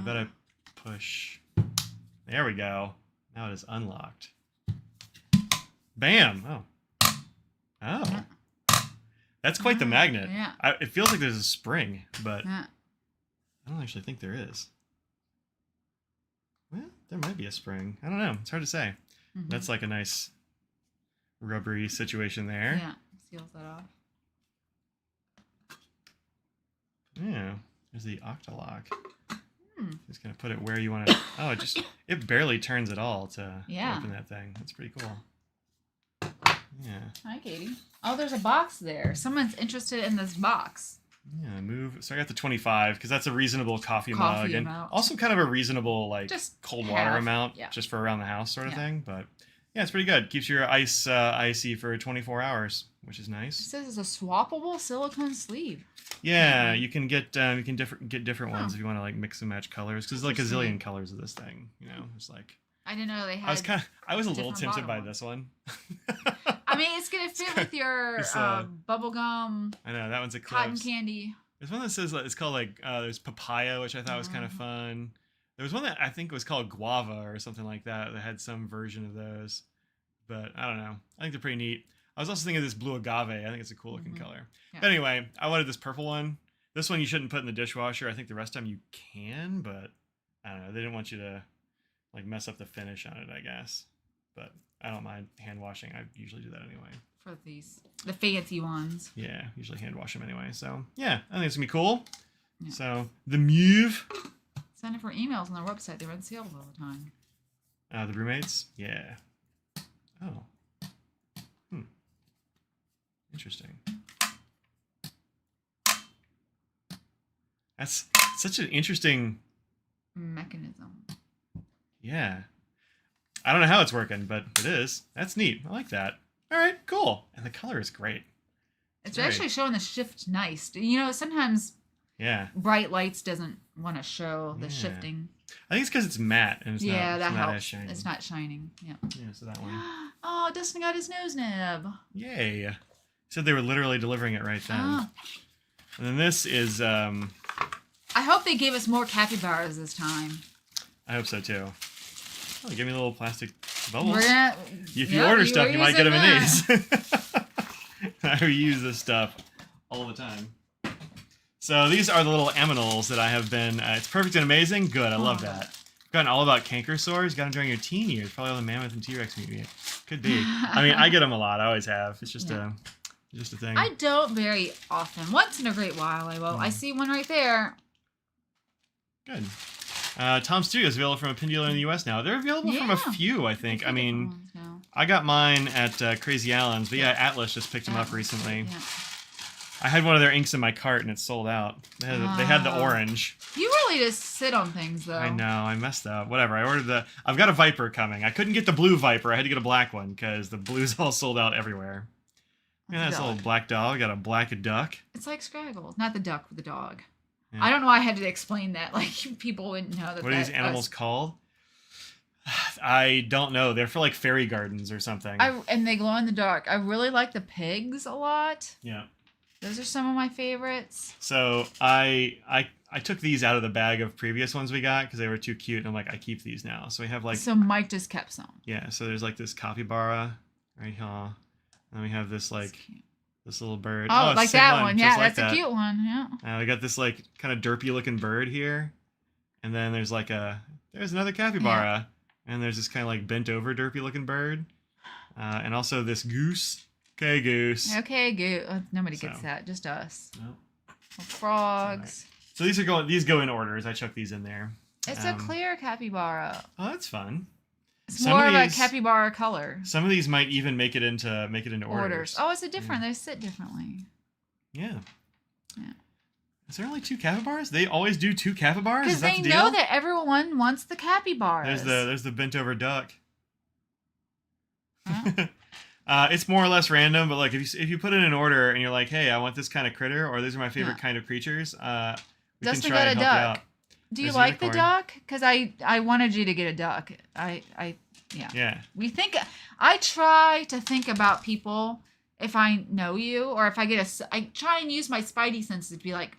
bet I push. There we go. Now it is unlocked. Bam! Oh. That's quite the magnet. Yeah. It feels like there's a spring, but Yeah. I don't actually think there is. Well, there might be a spring. I don't know. It's hard to say. Mm-hmm. That's like a nice rubbery situation there. Yeah, seals that off. Yeah. There's the Octalock. Just gonna put it where you want to. Oh, it barely turns at all to open that thing. That's pretty cool. Yeah. Hi, Katie. Oh, there's a box there. Someone's interested in this box. Yeah, move. So I got the 25 because that's a reasonable coffee mug and also kind of a reasonable like just cold water amount just for around the house sort of thing. But yeah, it's pretty good. Keeps your ice icy for 24 hours, which is nice. It says it's a swappable silicone sleeve. Yeah, you can get different ones if you want to like mix and match colors because there's like a zillion colors of this thing. You know, it's like I didn't know they had. I was a little tempted by this one. I mean, it's gonna fit with your bubble gum. I know that one's a cotton close. candy. There's one that says it's called like there's papaya, which I thought was kind of fun. There was one that I think was called guava or something like that that had some version of those, but I don't know. I think they're pretty neat. I was also thinking of this blue agave. I think it's a cool looking color. Yeah. But anyway, I wanted this purple one. This one you shouldn't put in the dishwasher. I think the rest of them you can, but I don't know. They didn't want you to like mess up the finish on it, I guess. But I don't mind hand washing. I usually do that anyway. For the fancy ones. Yeah, usually hand wash them anyway. So yeah, I think it's gonna be cool. Yeah. So the Mauve. Sign up for emails on their website. They run sales all the time. The Brewmates? Yeah. Oh. Interesting. That's such an interesting mechanism. Yeah. I don't know how it's working, but it is. That's neat. I like that. All right, cool. And the color is great. It's actually showing the shift nice. You know, sometimes bright lights doesn't want to show the shifting. I think it's because it's matte and it's not that helps. As shining. It's not shining. Yeah. Yeah, so that one. Oh, Dustin got his nose nib. Yay. He said they were literally delivering it right then. Oh. And then this is I hope they gave us more capybaras this time. I hope so too. Oh, give me a little plastic bubbles. If you order order stuff, you might get them in these. I reuse this stuff all the time. So these are the little aminals that I have been. It's perfect and amazing. Good, I love that. I've gotten all about canker sores. Got them during your teen years. Probably all the mammoth and T-Rex movie. Could be. I mean, I get them a lot. I always have. It's just a thing. I don't very often. Once in a great while, I will. I see one right there. Good. Tom Studios available from a pin dealer in the U.S. now. They're available from a few, I think. I mean, I got mine at Crazy Allen's, but Atlas just picked them up recently. Yeah. I had one of their inks in my cart and it sold out. They had the orange. You really just sit on things, though. I know. I messed up. Whatever. I ordered I've got a Viper coming. I couldn't get the blue Viper. I had to get a black one because the blues all sold out everywhere. That's a little black dog. Got a black duck. It's like Scraggle. Not the duck, but the dog. Yeah. I don't know why I had to explain that. Like, people wouldn't know that. What are these animals called? I don't know. They're for like fairy gardens or something. And they glow in the dark. I really like the pigs a lot. Yeah. Those are some of my favorites. So I took these out of the bag of previous ones we got because they were too cute. And I'm like, I keep these now. So we have like. So Mike just kept some. Yeah. So there's like this capybara right here. And then we have this like. This little bird. Oh, like that one. Yeah, that's a cute one. Yeah. We got this like kind of derpy looking bird here. And then there's like there's another capybara. Yeah. And there's this kind of like bent over derpy looking bird. And also this goose. Okay, goose. Okay, goose. Oh, nobody gets that. Just us. Nope. Frogs. Right. So these go in orders. I chucked these in there. It's a clear capybara. Oh, that's fun. It's more of a capybara color. Some of these might even make it into orders. Oh, it's a different. They sit differently. Yeah. Yeah. Is there only 2 capybaras? They always do 2 capybaras? Because they know that everyone wants the capybaras. There's the bent over duck. Huh? It's more or less random, but like if you put it in order and you're like, hey, I want this kind of critter, or these are my favorite kind of creatures, we can try and help you out. Do you like the duck? Because I wanted you to get a duck. Yeah. I try to think about people if I know you, or if I try and use my spidey senses to be like,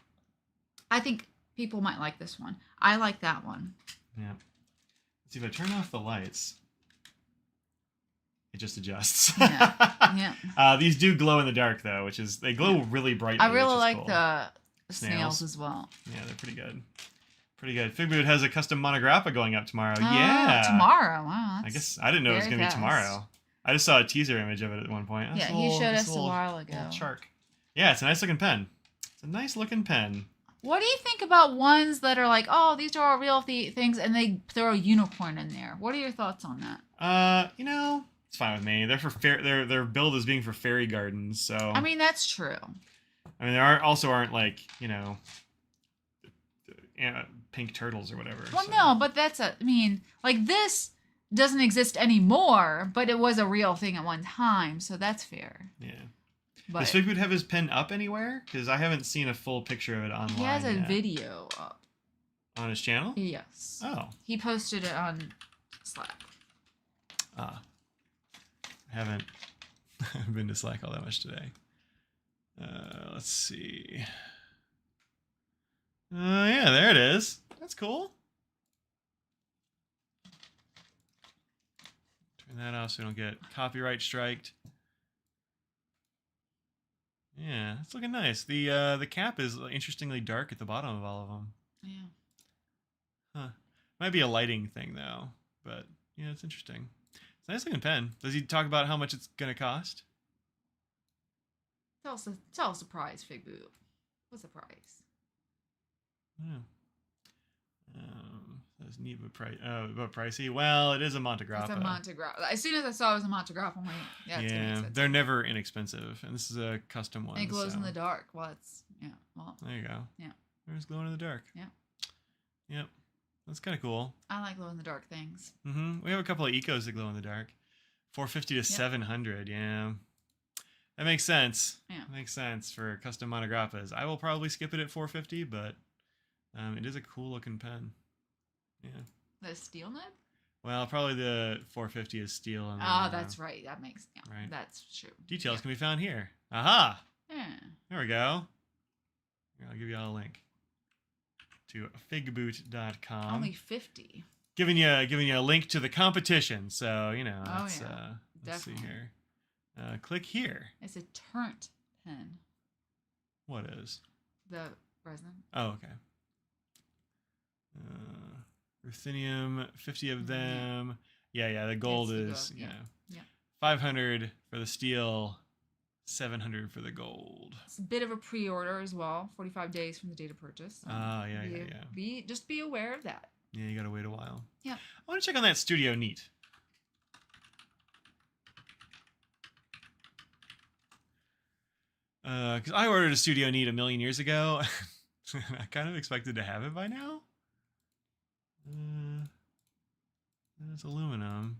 I think people might like this one. I like that one. Yeah. Let's see if I turn off the lights. It just adjusts. Yeah. These do glow in the dark though, they glow really brightly. I really like the snails as well. Yeah, they're pretty good. Pretty good. Figboot has a custom monograppa going up tomorrow. Tomorrow. Wow. I guess I didn't know it was going to be tomorrow. I just saw a teaser image of it at one point. He showed us a while ago. Shark. Yeah, it's a nice looking pen. It's a nice looking pen. What do you think about ones that are like, oh, these are all real things, and they throw a unicorn in there? What are your thoughts on that? It's fine with me. They're for their build is being for fairy gardens, so. I mean, that's true. I mean, there aren't like pink turtles or whatever. Well, no, but like this doesn't exist anymore, but it was a real thing at one time, so that's fair. Yeah. But does Figboot have his pen up anywhere? Because I haven't seen a full picture of it online. He has a video up. On his channel? Yes. Oh. He posted it on Slack. I haven't haven't been to Slack all that much today. Let's see. Yeah, there it is. That's cool. Turn that off so we don't get copyright striked. Yeah, it's looking nice. The cap is interestingly dark at the bottom of all of them. Yeah. Huh. Might be a lighting thing though, but yeah, it's interesting. It's a nice looking pen. Does he talk about how much it's gonna cost? Tell us the price, Fig Boot. What's the price? Yeah. That's neat, but pricey. Well, it is a Montegrappa. It's a Montegrappa. As soon as I saw it was a Montegrappa, I'm like, yeah, it's gonna be expensive. They're never inexpensive, and this is a custom one. And it glows in the dark. Well, it's well. There you go. Yeah. There's glowing in the dark. Yeah. Yep. That's kind of cool. I like glow in the dark things. We have a couple of ecos that glow in the dark. 450 to 700. Yeah. That makes sense. Yeah. Makes sense for custom Montegrappas. I will probably skip it at 450, but it is a cool looking pen. Yeah. The steel nib? Well, probably the 450 is steel. And that's right. That makes right. That's true. Details can be found here. Aha! Yeah. There we go. Here, I'll give you all a link to figboot.com. Only 50. Giving you a link to the competition, so let's see here. Click here. It's a turnt pen. What is? The resin. Oh, okay. Ruthenium, 50 of them. Yeah, the gold is, yeah. 500 for the steel, 700 for the gold. It's a bit of a pre-order as well, 45 days from the date of purchase. So yeah. Just be aware of that. Yeah, you gotta wait a while. Yeah. I want to check on that Studio Neat. Because I ordered a Studio Neat a million years ago. I kind of expected to have it by now. It's aluminum.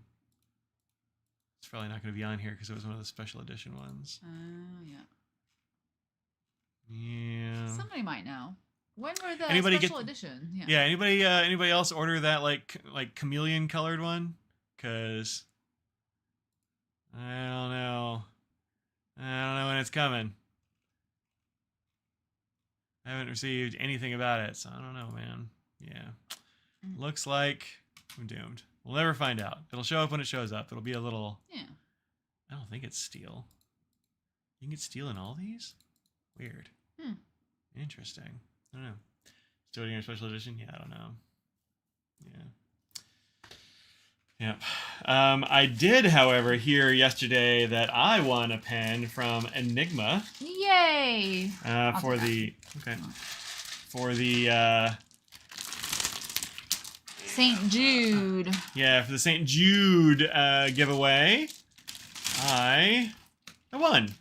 It's probably not going to be on here because it was one of the special edition ones. Yeah. Yeah. Somebody might know. When were the special edition? Yeah. Anybody else order that like chameleon colored one? Because I don't know when it's coming. I haven't received anything about it, so I don't know, man. Yeah. Looks like I'm doomed. We'll never find out. It'll show up when it shows up. It'll be a little... Yeah. I don't think it's steel. You can get steel in all these? Weird. Interesting. I don't know. Still doing a special edition? Yeah, I don't know. Yeah. Yep. I did, however, hear yesterday that I won a pen from Enigma. Yay! For the St. Jude. Yeah, for the St. Jude giveaway, I won.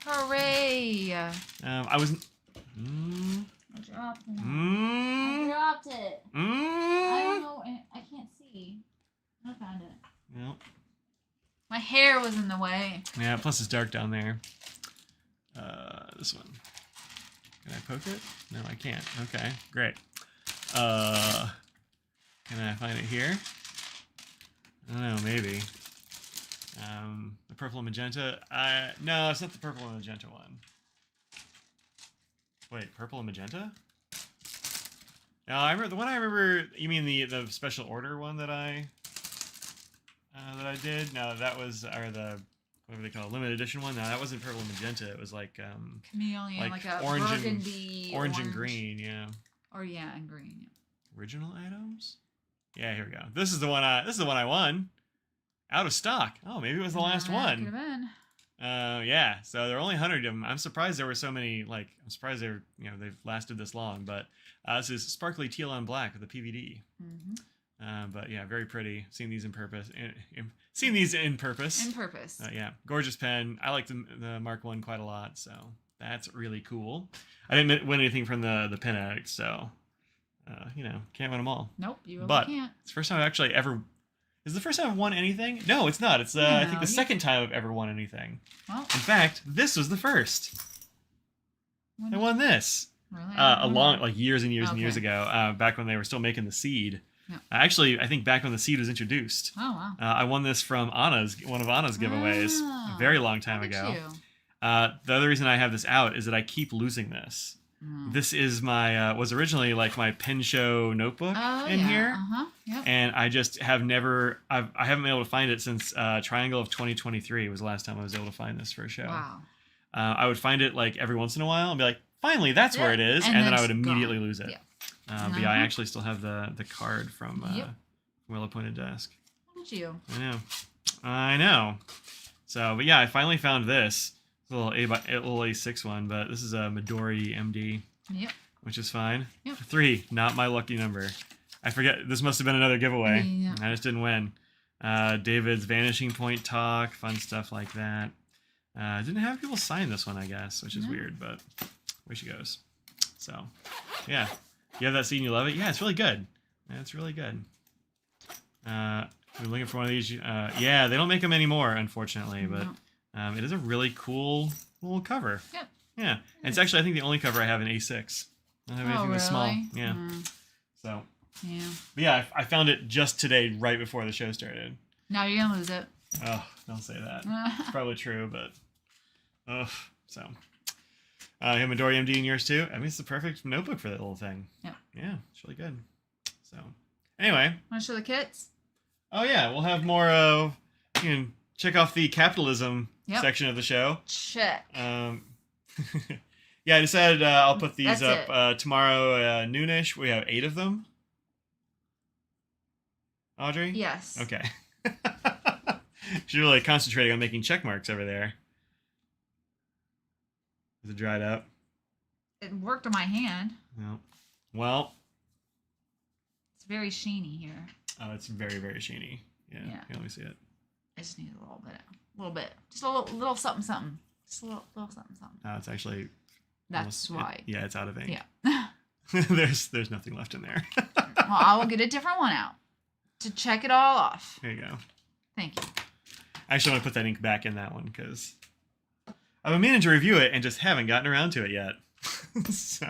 Hooray! I was. I dropped it. I dropped it. I don't know. I can't see. I found it. Yep. My hair was in the way. Yeah, plus it's dark down there. This one. Can I poke it? No, I can't. Okay, great. Can I find it here? I don't know, maybe. The purple and magenta. No, it's not the purple and magenta one. Wait, purple and magenta? No, I remember the one I remember. You mean the special order one that I did? No, that was whatever they call it, limited edition one. No, that wasn't purple and magenta. It was like chameleon, like a orange burgundy, orange and green. Yeah. Or and green. Yeah. Original items. Yeah, here we go. This is the one I won. Out of stock. Oh, maybe it was the last one. Could have been. Yeah. So there are only 100 of them. I'm surprised there were so many. I'm surprised they've lasted this long. But this is sparkly teal on black with a PVD. But yeah, very pretty. Seen these in purpose. Seen these in purpose. In purpose. Yeah, gorgeous pen. I like the Mark I quite a lot. So that's really cool. I didn't win anything from the Pen Addict, so can't win them all. Nope, you really but can't. It's the first time I've actually ever. Is it the first time I've won anything? No, it's not. It's I think the second time I've ever won anything. Well, in fact, this was the first. I won this. Really? Years and years and years ago, back when they were still making the Seed. Yep. Actually, I think back when the seed was introduced. Oh, wow. I won this from one of Anna's giveaways a very long time Look at ago. you. The other reason I have this out is that I keep losing this. This is my was originally like my pen show notebook here, Yep. and I just have never I haven't been able to find it since Triangle of 2023 was the last time I was able to find this for a show. Wow. I would find it like every once in a while and be like, finally, that's where it is, and then I would immediately lose it. Yeah. But yeah, I actually still have the card from Well Appointed Desk. Look at you. I know. So, but yeah, I finally found this. It's a little A6 one, but this is a Midori MD. Yep. Which is fine. Yep. 3, not my lucky number. I forget. This must have been another giveaway. Yeah. I just didn't win. David's Vanishing Point talk, fun stuff like that. Didn't have people sign this one, I guess, which is weird, but where she goes. So, yeah. You have that seed and you love it? Yeah, it's really good. Yeah, it's really good. We're looking for one of these. Yeah, they don't make them anymore, unfortunately, but it is a really cool little cover. Yep. Yeah, and it's actually, I think, the only cover I have in A6. I don't have anything that's small. Yeah. So. Yeah. But yeah, I found it just today, right before the show started. Now you're gonna lose it. Oh, don't say that. It's probably true, but. So. You have Midori MD in yours too? I mean, it's the perfect notebook for that little thing. Yep. Yeah, it's really good. So. Anyway. Want to show the kits? Oh, yeah, we'll have more of. You can check off the capitalism section of the show. Check. Yeah, I decided I'll put these That's up tomorrow noonish. We have 8 of them. Audrey? Yes. Okay. She's really concentrating on making check marks over there. Is it dried up? It worked on my hand. No. Well. It's very sheeny here. Oh, it's very, very sheeny. Yeah. Here, let me see it. I just need a little bit. Just a little something, something. Just a little something, something. Oh, it's actually. That's why. Yeah, it's out of ink. Yeah. there's nothing left in there. Well, I will get a different one out to check it all off. There you go. Thank you. I actually want to put that ink back in that one because I've been meaning to review it and just haven't gotten around to it yet. So,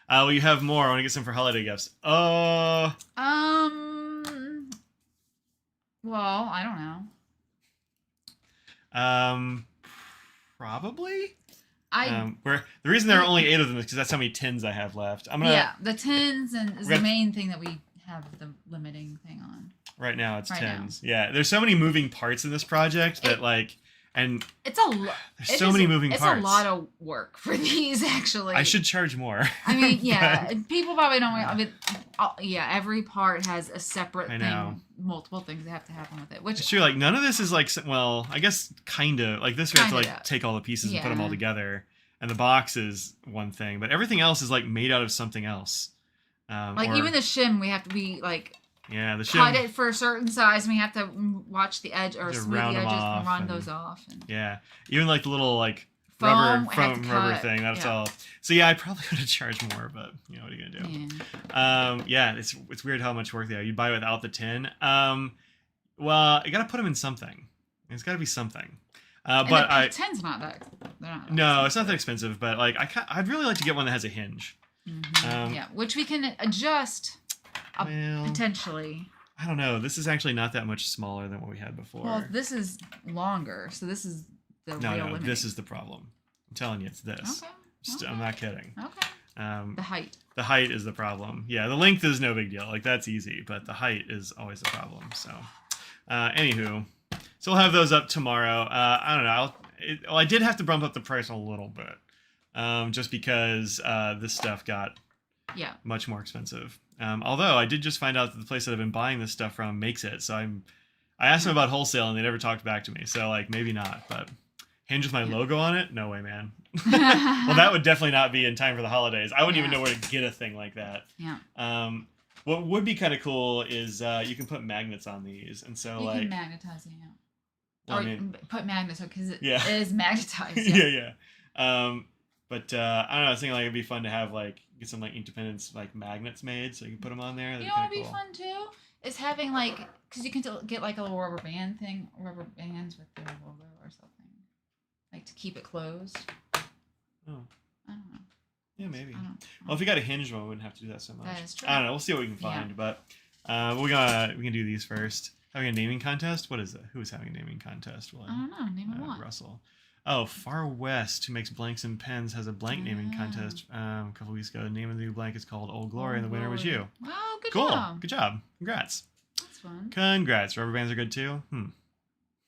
well, you have more. I want to get some for holiday gifts. Well, I don't know. Probably. The reason there are only 8 of them is because that's how many tins I have left. The tins is the main thing that we have the limiting thing on. Right now it's tins. Yeah, there's so many moving parts in this project that it's a lot. There's so many moving parts. It's a lot of work for these, actually. I should charge more. I mean, yeah, people probably don't. I mean, every part has a separate thing, multiple things that have to happen with it. Which it's true. Like none of this is like, well, I guess kind of like this. We have to like take all the pieces and put them all together, and the box is one thing, but everything else is like made out of something else. Even the shim, we have to be like. Yeah, the shim. Cut it for a certain size, and we have to watch the edge or smooth the edges and run those off. Yeah, even like the little like foam, rubber thing. That's all. So yeah, I probably would have charged more, but what are you gonna do? Yeah, it's weird how much work they are. You buy without the tin. Well, you gotta put them in something. It's gotta be something. But the tin's not that. No, it's not that expensive. But like, I'd really like to get one that has a hinge. Mm-hmm. Which we can adjust. Potentially. I don't know. This is actually not that much smaller than what we had before. Well, this is longer, so this is the real limit. This is the problem. I'm telling you, it's this. Okay. I'm not kidding. Okay. The height. The height is the problem. Yeah, the length is no big deal. Like, that's easy, but the height is always the problem. So, anywho. So we'll have those up tomorrow. I don't know. I did have to bump up the price a little bit. Just because this stuff got much more expensive. Although I did just find out that the place that I've been buying this stuff from makes it, so I asked them about wholesale and they never talked back to me. So like maybe not, but hinge with my logo on it? No way, man. Well, that would definitely not be in time for the holidays. I wouldn't even know where to get a thing like that. Yeah. What would be kind of cool is you can put magnets on these, and so you can magnetize it. Well, or put magnets because it Yeah. is magnetized. Yeah. But I don't know. I was thinking like it'd be fun to have like get some like Inkdependence like magnets made, so you can put them on there. You know what would be fun too is having like because you can get like a little rubber bands with their logo or something, like to keep it closed. Oh. I don't know. Yeah, maybe. Well, if you got a hinged one, we wouldn't have to do that so much. That is true. I don't know. We'll see what we can find, but We can do these first. Having a naming contest? What is it? Who is having a naming contest? I don't know. Name it what? Russell. Oh, Far West, who makes blanks and pens, has a blank naming contest a couple weeks ago. The name of the new blank is called Old Glory, and the winner was you. Oh, good cool. job. Good job. Congrats. That's fun. Congrats. Rubber bands are good too?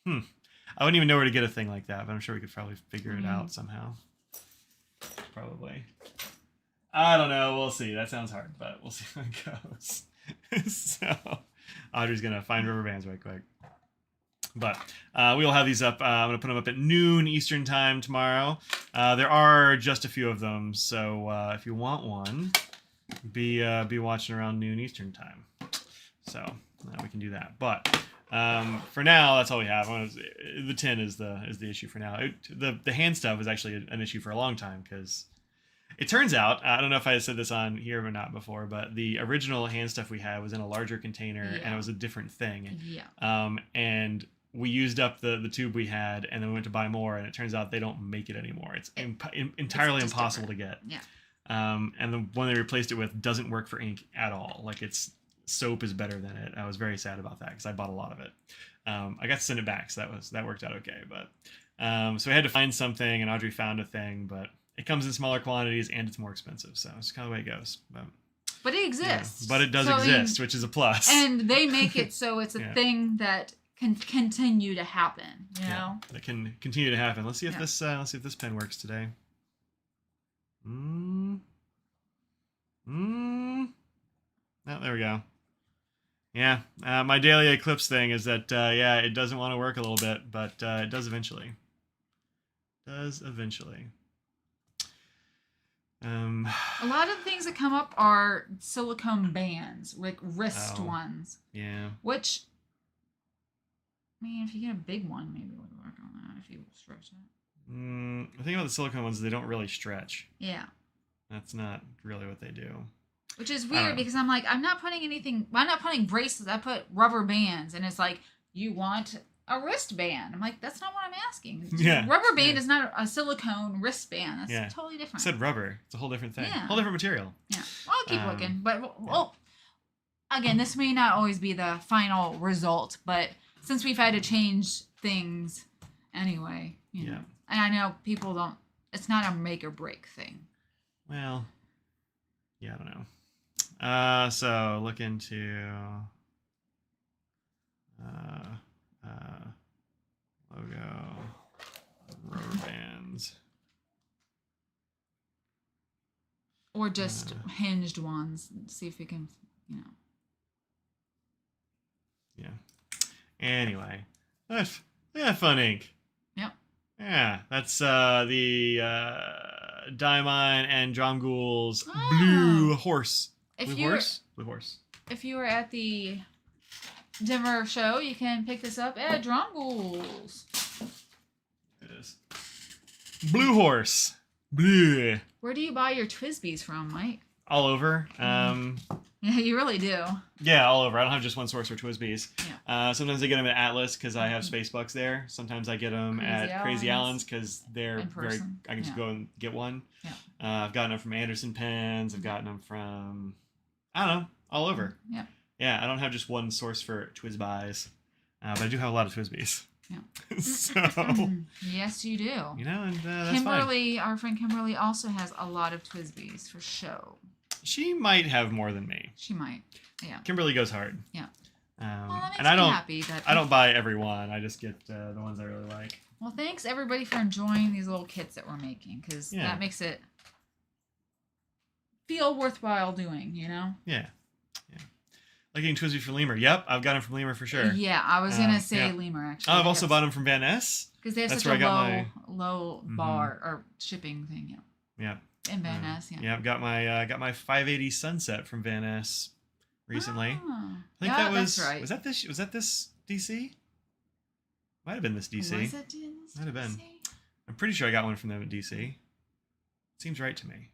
I wouldn't even know where to get a thing like that, but I'm sure we could probably figure it out somehow. Probably. I don't know. We'll see. That sounds hard, but we'll see how it goes. So, Audrey's going to find rubber bands right quick. But we will have these up. I'm going to put them up at noon Eastern time tomorrow. There are just a few of them, so if you want one, be watching around noon Eastern time. So we can do that. But for now, that's all we have. The tin is the issue for now. The hand stuff is actually an issue for a long time because it turns out, I don't know if I said this on here or not before, but the original hand stuff we had was in a larger container and it was a different thing. Yeah. And we used up the tube we had and then we went to buy more and it turns out they don't make it anymore. It's entirely impossible to get. Yeah. And the one they replaced it with doesn't work for ink at all. Like soap is better than it. I was very sad about that because I bought a lot of it. I got to send it back, so that worked out okay. But so I had to find something and Audrey found a thing, but it comes in smaller quantities and it's more expensive. So it's kind of the way it goes. But it exists. Yeah. But it does exist, which is a plus. And they make it so it's a thing that can continue to happen. You know, that can continue to happen. Let's see if this pen works today. Oh, there we go. Yeah, my daily eclipse thing is that it doesn't want to work a little bit, but it does eventually. A lot of things that come up are silicone bands, like wrist ones. Yeah. Which, I mean, if you get a big one, maybe it would work on that if you stretch it. The thing about the silicone ones is they don't really stretch. Yeah. That's not really what they do. Which is weird because I'm like, I'm not putting bracelets. I put rubber bands, and it's like, you want a wristband. I'm like, that's not what I'm asking. Yeah. Rubber band is not a silicone wristband. That's totally different. I said rubber. It's a whole different thing. Yeah. Whole different material. Yeah. Well, I'll keep looking. But, again, this may not always be the final result, but since we've had to change things anyway, you know. And I know people don't, it's not a make or break thing. Well, yeah, I don't know. So look into logo rubber bands. Or just hinged ones. See if we can, you know. Yeah. Anyway, that's fun ink. Yep. Yeah, that's the Diamond and Dromgool's Blue Horse. Blue Horse. If you were at the Denver show, you can pick this up at Dromgool's. It is. Blue Horse. Blue. Where do you buy your Twisbees from, Mike? All over. Yeah, you really do. Yeah, all over. I don't have just one source for Twisbees. Yeah. Sometimes I get them at Atlas because I have Spacebucks there. Sometimes I get them at Crazy Allen's because they're very. I can just go and get one. Yeah. I've gotten them from Anderson Pens. I've gotten them from, I don't know, all over. Yeah. Yeah, I don't have just one source for Twisbuys, but I do have a lot of Twisbees. Yeah. So. Yes, you do. You know, and that's Kimberly, fine. Our friend Kimberly, also has a lot of Twisbees for show. She might have more than me. She might. Yeah. Kimberly goes hard. Yeah. Well, that makes me happy that I don't buy every one. I just get the ones I really like. Well, thanks everybody for enjoying these little kits that we're making because that makes it feel worthwhile doing, you know? Yeah. Like getting Twisby from Lemur. Yep, I've got them from Lemur for sure. Yeah, I was going to say Lemur, actually. Oh, I've also bought them from Van Ness. Because they have such a low bar or shipping thing, Yeah. In Van Ness, Yeah, I've got my 580 Sunset from Van Ness recently. Oh. I think that was that's right. Was that this DC? Might have been this DC. Was it this Might have been. DC? I'm pretty sure I got one from them at DC. Seems right to me.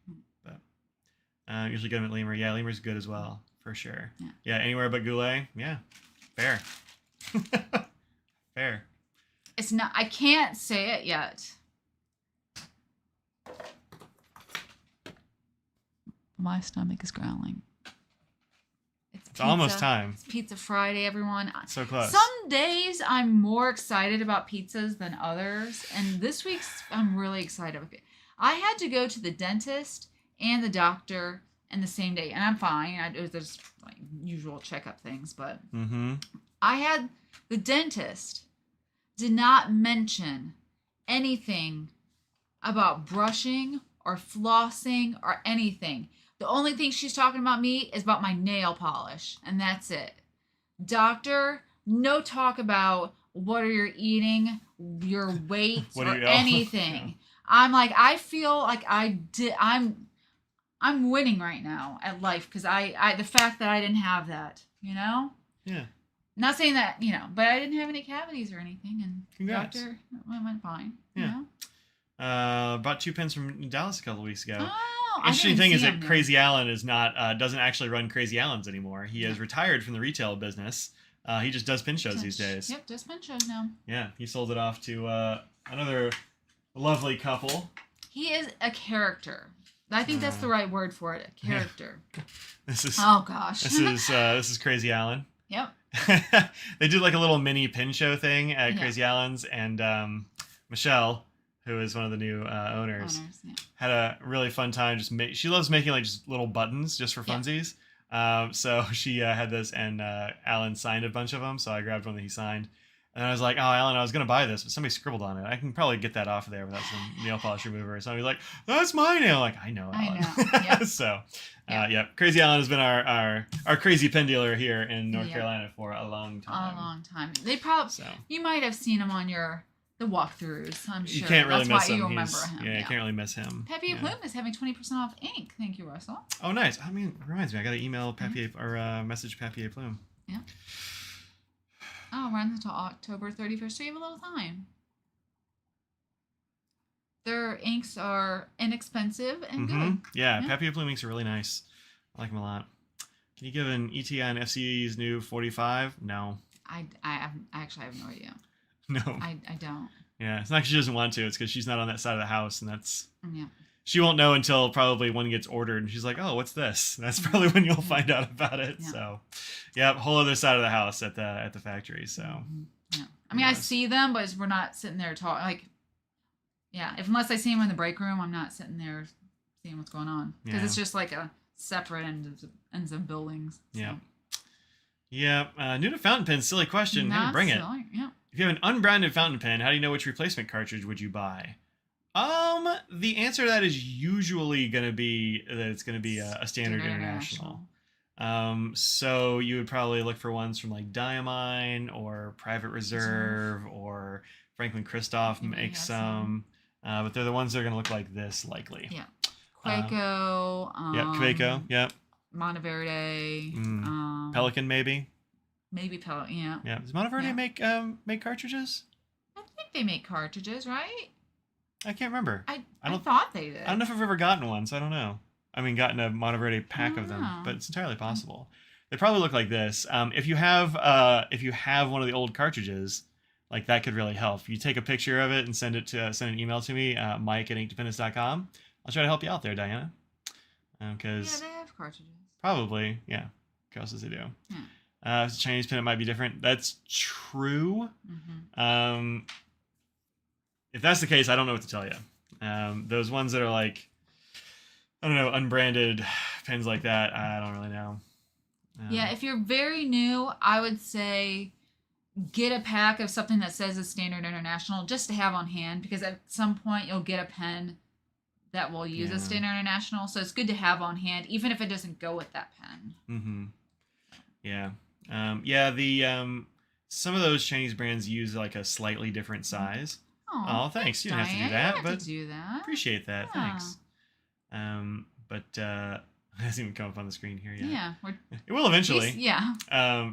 But usually get them at Lemur. Yeah, Lemur's good as well, for sure. Yeah, anywhere but Goulet. Yeah. Fair. Fair. It's not, I can't say it yet. My stomach is growling. It's It's almost time. It's Pizza Friday, everyone. So close. Some days I'm more excited about pizzas than others, and this week's I'm really excited about it. I had to go to the dentist and the doctor in the same day, and I'm fine. There's like usual checkup things, but I had the dentist did not mention anything about brushing or flossing or anything. The only thing she's talking about me is about my nail polish, and that's it. Doctor, no talk about what are you eating, your weight, or anything. I'm like, I feel like I'm winning right now at life because I the fact that I didn't have that, you know? Yeah. Not saying that, you know, but I didn't have any cavities or anything, and Congrats. Doctor went fine. Yeah. You know? Bought 2 pens from Dallas a couple weeks ago. Oh, Interesting thing is that Crazy Alan is not doesn't actually run Crazy Alans anymore. He has retired from the retail business. He just does pin shows these days. Yep, does pin shows now. Yeah, he sold it off to another lovely couple. He is a character. I think that's the right word for it. A character. Yeah. This is. Oh gosh. This is Crazy Alan. Yep. They did like a little mini pin show thing at Crazy Alan's, and Michelle, who is one of the new owners, had a really fun time. She loves making like just little buttons just for funsies. So she had this, and Alan signed a bunch of them. So I grabbed one that he signed, and I was like, "Oh, Alan, I was gonna buy this, but somebody scribbled on it. I can probably get that off of there without some nail polish remover." So he was like, "That's my nail." I'm like, I know, Alan. I know. So, Crazy Alan has been our crazy pen dealer here in North Carolina for a long time. A long time. They probably you might have seen him on the walkthroughs. I'm sure. You can't really miss him. You remember him. Yeah, you can't really miss him. Papier Plume is having 20% off ink. Thank you, Russell. Oh, nice. I mean, it reminds me, I got to email Papier or message Papier Plume. Yeah. Oh, runs until October 31st, so you have a little time. Their inks are inexpensive and good. Yeah, Papier Plume inks are really nice. I like them a lot. Can you give an ETA on FCE's new 45? No. I actually have no idea. No. I don't. Yeah, it's not because she doesn't want to. It's because she's not on that side of the house, and that's... Yeah. She won't know until probably one gets ordered, and she's like, "Oh, what's this?" That's probably when you'll find out about it. Yeah. So, yeah, whole other side of the house at the factory. So, yeah. I mean, I see them, but we're not sitting there talking. Like, yeah, unless I see them in the break room, I'm not sitting there seeing what's going on because it's just like a separate ends of buildings. So. Yeah. Yeah. New to fountain pen. Silly question. Hey, bring it. Yeah. If you have an unbranded fountain pen, how do you know which replacement cartridge would you buy? The answer to that is usually going to be that it's going to be a standard international. So you would probably look for ones from like Diamine or Private Reserve or Franklin Christoph makes some. But they're the ones that are going to look like this likely. Yeah. Quaco. Quaco. Yep. Monteverde. Pelican maybe. Maybe Pelican. Yeah. Yeah. Does Monteverde make cartridges? I think they make cartridges, right? I can't remember. I thought they did. I don't know if I've ever gotten one, so I don't know. I mean, gotten a Monteverde pack of them, but it's entirely possible. They probably look like this. If you have one of the old cartridges, like that could really help. You take a picture of it and send an email to me, Mike at Inkdependence.com. I'll try to help you out there, Diana. Because they have cartridges. Probably, yeah. Because as they do. Yeah. If it's a Chinese pen, it might be different. That's true. If that's the case, I don't know what to tell you. Those ones that are like, I don't know, unbranded pens like that, I don't really know. Yeah, if you're very new, I would say get a pack of something that says it's Standard International just to have on hand, because at some point you'll get a pen that will use a Standard International, so it's good to have on hand, even if it doesn't go with that pen. Yeah. Some of those Chinese brands use like a slightly different size. Oh, thanks. You didn't have to do that, but do that. Appreciate that. Yeah. Thanks. But it hasn't even come up on the screen here yet. Yeah, it will eventually. Yeah.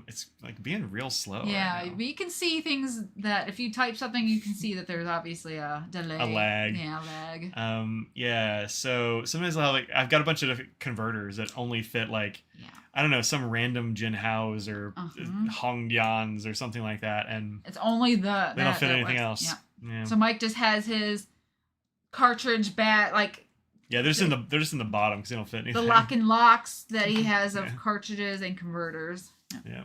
It's like being real slow. Yeah, right now. but you can see things that if you type something, you can see that there's obviously a delay. A lag. Yeah, a lag. Yeah. So sometimes I'll have I've got a bunch of converters that only fit like. Yeah. I don't know, some random Jinhaos or Hongdians or something like that, and it's only they don't fit anything else. Yeah. So Mike just has his cartridge bat Yeah, they're just in the bottom because they don't fit anything. The lock and locks that he has of Yeah. cartridges and converters. Yeah.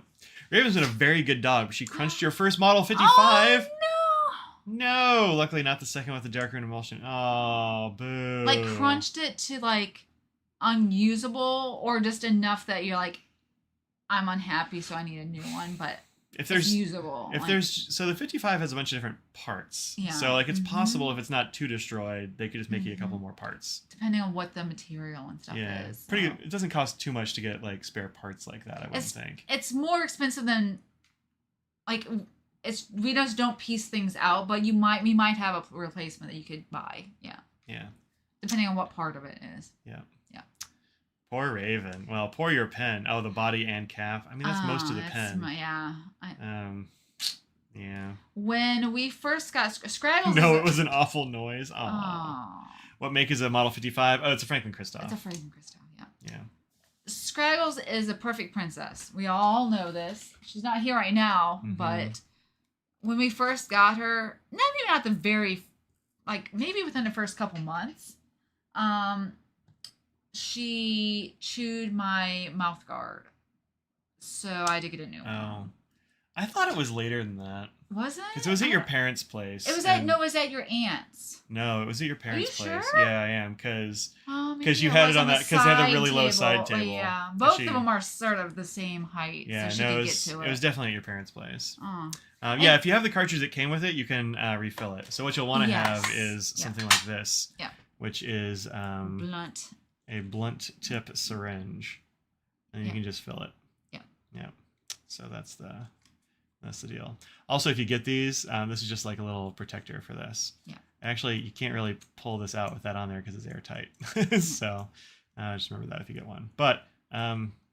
Raven's been a very good dog, but she crunched your first Model 55. Oh, No, luckily not the second with the darker emulsion. Oh, boo. no! Like crunched it to like unusable, or just enough that you're like, I'm unhappy, so I need a new one. But if there's it's usable. if like, there's so the 55 has a bunch of different parts. Yeah. So like it's possible if it's not too destroyed, they could just make you a couple Mhm. more parts. depending on what the material and stuff Yeah, is. pretty. so. It doesn't cost too much to get like spare parts like that. I wouldn't think. It's more expensive than like we just don't piece things out, but we might have a replacement that you could buy. Yeah. Yeah. Depending on what part of it is. Yeah. Yeah. Poor Raven. Well, poor your pen. Oh, the body and cap. I mean, that's most of the pen. Yeah. Yeah. When we first got Scraggles. No, it was an awful noise. Aww. Oh. What make is a Model 55? Oh, it's a Franklin Christoph. It's a Franklin Christoph. Yeah. Yeah. Scraggles is a perfect princess. We all know this. She's not here right now, but when we first got her, not the very, like maybe within the first couple months, she chewed my mouth guard, so I had to get a new one. Oh, I thought it was later than that. Was it? Because it was at your parents' place. It was and- it was at your aunt's. No, it was at your parents' you place. sure? Yeah, I am. Because Maybe you it had was it on the that because they had a really side low side table. Yeah, And both she- of them are sort of the same height, Yeah, so she no, could it get was, to it was definitely at your parents' place. Oh. Yeah, if you have the cartridge that came with it, you can refill it. So what you'll want to have is Yeah. something like this, Yeah. which is Blunt. a blunt tip syringe, and you Yeah. can just fill it. Yeah. Yeah. So that's the deal. Also, if you get these, this is just like a little protector for this. Yeah. Actually, you can't really pull this out with that on there because it's airtight. So just remember that if you get one. But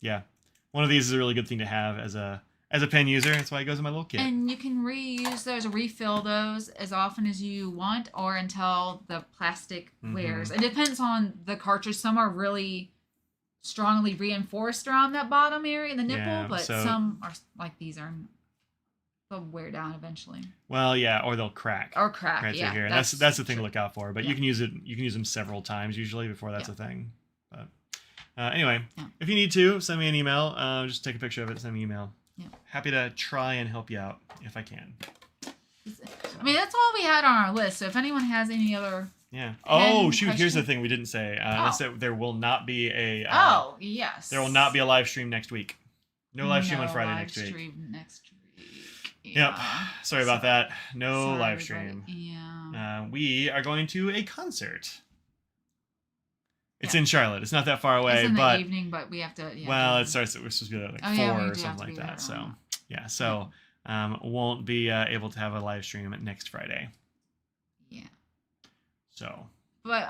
yeah, one of these is a really good thing to have as a pen user. That's why it goes in my little kit. And you can reuse those or refill those as often as you want or until the plastic wears. It depends on the cartridge. Some are really strongly reinforced around that bottom area, the nipple, Yeah, but so- some are like these are they'll wear down eventually Well, yeah, or they'll crack. or crack. Right Yeah, through here. That's the thing to true. look out for. But Yeah. you can use it. You can use them several times usually before that's Yeah. a thing. But anyway, Yeah. if you need to, send me an email. Just take a picture of it. Send me an email. Yeah. Happy to try and help you out if I can. I mean, that's all we had on our list. So if anyone has any other, Yeah. Oh shoot! Here's the question? thing we didn't say. Oh. That's that there will not be a. yes, There will not be a live stream next week. No live stream on Friday live next week. stream next week. Yep. Yeah. Sorry about that. No Sorry, live everybody. stream. Yeah. We are going to a concert. It's Yeah. in Charlotte. It's not that far away, It's in but the evening, but we have to. Yeah, well, it starts. We're supposed to be there at like Oh, yeah, 4 we or do have something to like be that. there. So yeah. So won't be able to have a live stream next Friday. Yeah. So But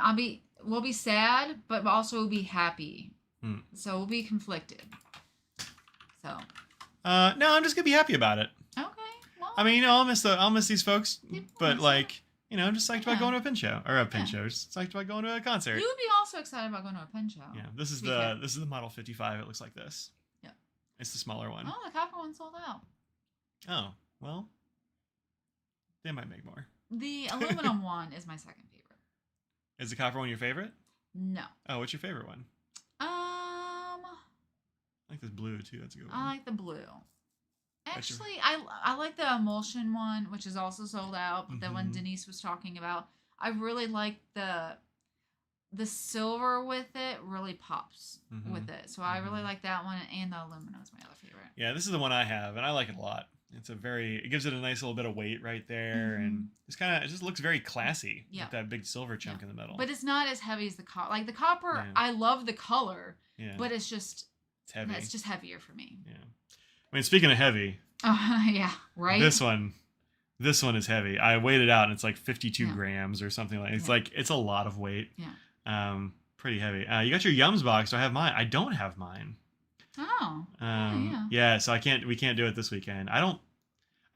we'll be sad, but also we'll be happy. Hmm. So we'll be conflicted. So. no, I'm just gonna be happy about it. Okay. Well. I mean, I'll miss these folks, People but miss like, I'm just psyched about Yeah. going to a pen show or a pen Yeah. show. Just psyched about going to a concert. You would be also excited about going to a pen show. Yeah, this is We the can. this is the Model 55. It looks like this. Yeah. It's the smaller one. Oh, the copper one sold out. Oh, well, they might make more. The aluminum one is my second favorite. Is the copper one your favorite? No. Oh, what's your favorite one? I like this blue too. That's a good one. I like the blue. That's your- Actually, I like the emulsion one, which is also sold out. But the one Mhm. Denise was talking about, I really like the silver with it. Really pops Mhm. with it, so I really Mhm. like that one. And the aluminum is my other favorite. Yeah, this is the one I have, and I like it a lot. It gives it a nice little bit of weight right there, and it just looks very classy. Yeah. With that big silver chunk in the middle. But it's not as heavy as the copper. Like the copper, Yeah. I love the color, yeah, but it's just heavy. it's just heavier for me. Yeah. I mean, speaking of heavy, Yeah, right. this one is heavy. I weighed it out, and it's like 52 Yeah. grams or something like. It's Yeah. like it's a lot of weight. Yeah. Pretty heavy. You got your Yums box. Do I have mine? I don't have mine. Oh. Yeah. So we can't do it this weekend.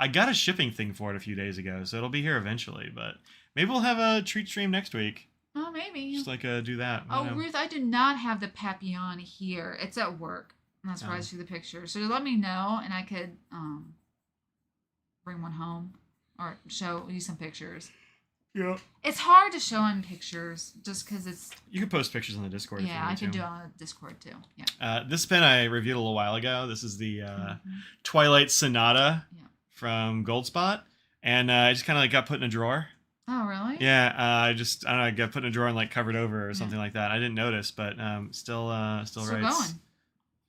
I got a shipping thing for it a few days ago, so it'll be here eventually. But maybe we'll have a treat stream next week. Oh, maybe. Just like do that. I Oh, don't know. Ruth, I do not have the Papillon here. It's at work. And that's where I Oh. see the picture. So let me know, and I could bring one home or show you some pictures. Yeah. It's hard to show in pictures just because it's. You can post pictures on the Discord. Yeah, I if you can need do to. it on the Discord too. Yeah. This pen I reviewed a little while ago. This is the Twilight Sonata from Goldspot, and I just kind of like got put in a drawer. Oh, really? Yeah, I don't know, I got put in a drawer and like covered over or something like that. I didn't notice, but still writes. Going.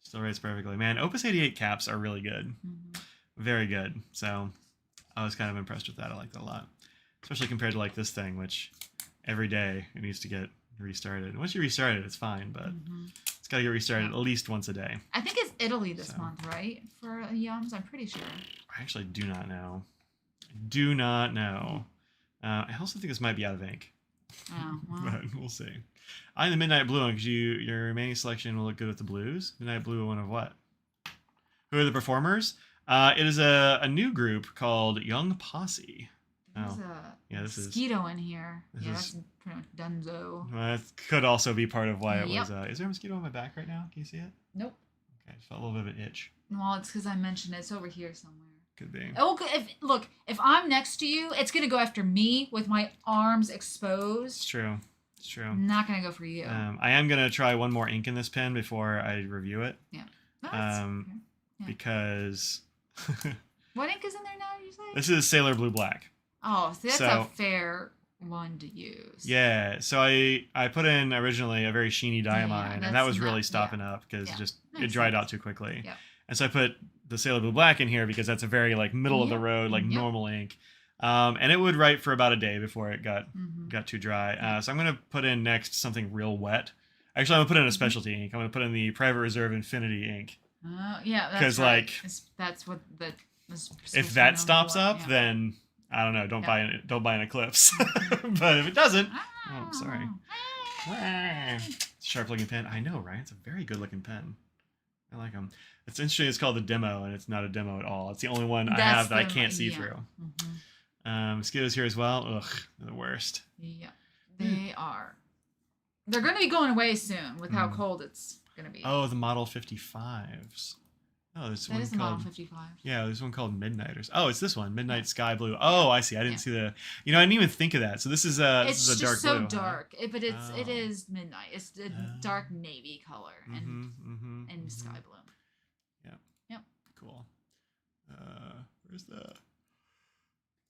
Still writes perfectly. Man, Opus 88 caps are really good. Very good. So I was kind of impressed with that. I like that a lot. Especially compared to like this thing, which every day it needs to get restarted. Once you restart it, it's fine, but it's got to get restarted at least once a day. I think it's Italy this month, right? For Yums, I'm pretty sure. I actually do not know. Do not know. I also think this might be out of ink. Oh, well. But we'll see. I'm the Midnight Blue one because your remaining selection will look good with the blues. Midnight Blue one of what? Who are the performers? It is a new group called Young Posse. There's a mosquito in here. That's pretty much dunzo. That could also be part of why it was. Is there a mosquito on my back right now? Can you see it? Nope. Okay, I just felt a little bit of an itch. Well, it's because I mentioned it's over here somewhere. Could be. Oh, if I'm next to you, it's gonna go after me with my arms exposed. It's true. It's true. I'm not gonna go for you. I am gonna try one more ink in this pen before I review it. Yeah. No, because. What ink is in there now? You say? This is Sailor Blue Black. Oh, so that's a fair one to use. Yeah, so I put in originally a very sheeny diamine, and that was really stopping up because it dried out too quickly. Yeah. And so I put the Sailor Blue Black in here because that's a very like middle of the road, like normal ink. And it would write for about a day before it got too dry. So I'm gonna put in next something real wet. Actually, I'm gonna put in a specialty ink. I'm gonna put in the Private Reserve Infinity ink. Yeah, because like that's what the. If that stops up, then I don't know. Don't buy an Eclipse. But if it doesn't, sorry. Sharp looking pen. I know, right? It's a very good looking pen. I like them. It's interesting. It's called the Demo, and it's not a demo at all. It's the only one I have that I can't see through. Mosquitoes here as well. Ugh, they're the worst. Yeah, they are. They're going to be going away soon with how cold it's going to be. Oh, the Model 55s. Oh, there's one called Model 55. Yeah, there's one called Midnighters. Oh, it's this one, Midnight Sky Blue. Oh, I see. I didn't see the. I didn't even think of that. So this is a dark blue. It's just so dark, but it is midnight. It's a dark navy color and sky blue. Yeah. Yep. Cool.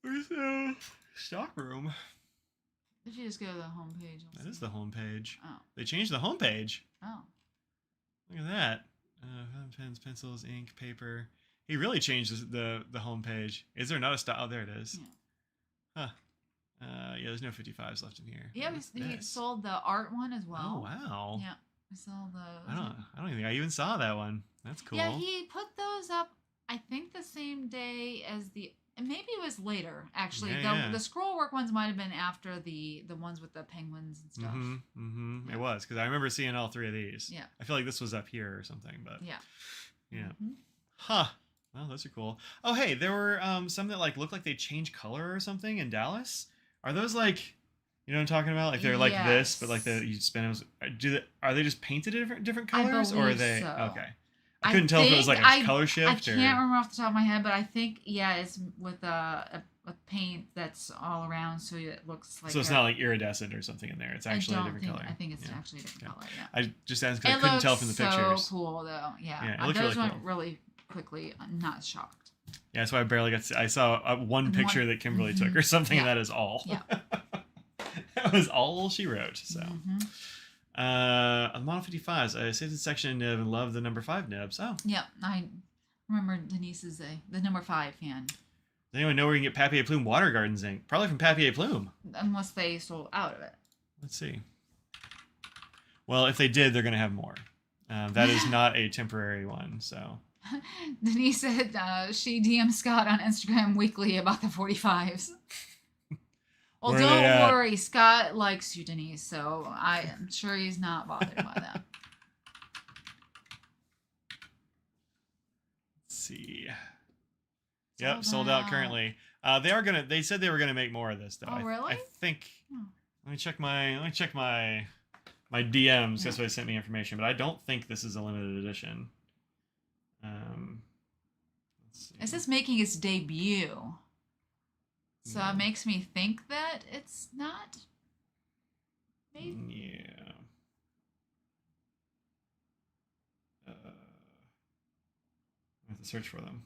Where's the stock room? If you just go to the home page. That is the home page. Oh. They changed the home page. Oh. Look at that. Pens, pencils, ink, paper. He really changed the home page. Is there not a style? Oh, there it is. Yeah. Huh. Yeah, there's no 55s left in here. Yeah, he sold the art one as well. Oh, wow. Yeah, we sold those. I don't even think I even saw that one. That's cool. Yeah, he put those up, I think, the same day as maybe it was later, actually. The scroll work ones might have been after the ones with the penguins and stuff. It was, because I remember seeing all three of these. Yeah. I feel like this was up here or something, but. Yeah. Yeah. Huh. Well, those are cool. Oh, hey, there were some that like looked like they changed color or something in Dallas. Are those like, you know what I'm talking about? Like they're like this, but like you spin them. Are they just painted different colors, or are they? So. Okay. I couldn't tell if it was like a color shift. I can't remember off the top of my head, but I think it's with a paint that's all around, so it looks like. So it's not like iridescent or something in there. It's actually a different color. I think it's actually a different color. Yeah. I just asked because I couldn't tell from the pictures. So cool though. Yeah. It looked those really went cool. really quickly. I'm not shocked. Yeah, that's why I barely got. I saw one picture that Kimberly took or something, and that is all. Yeah. That was all she wrote. So. On the Model 55s, I saved the section nib and love the number 5 nibs. Oh. Yeah, I remember Denise is the number 5 fan. Does anyone know where you can get Papier Plume Water Gardens ink? Probably from Papier Plume. Unless they sold out of it. Let's see. Well, if they did, they're going to have more. That is not a temporary one, so. Denise said she DM'd Scott on Instagram weekly about the 45s. Well, don't worry. Scott likes you, Denise, so I'm sure he's not bothered by that. Let's see. Yep, sold out currently. They said they were gonna make more of this though. Oh, really? I think. Let me check my DMs. That's why they sent me information, but I don't think this is a limited edition. Let's see. Is this making its debut? So it makes me think that it's not. Maybe. Yeah. I have to search for them.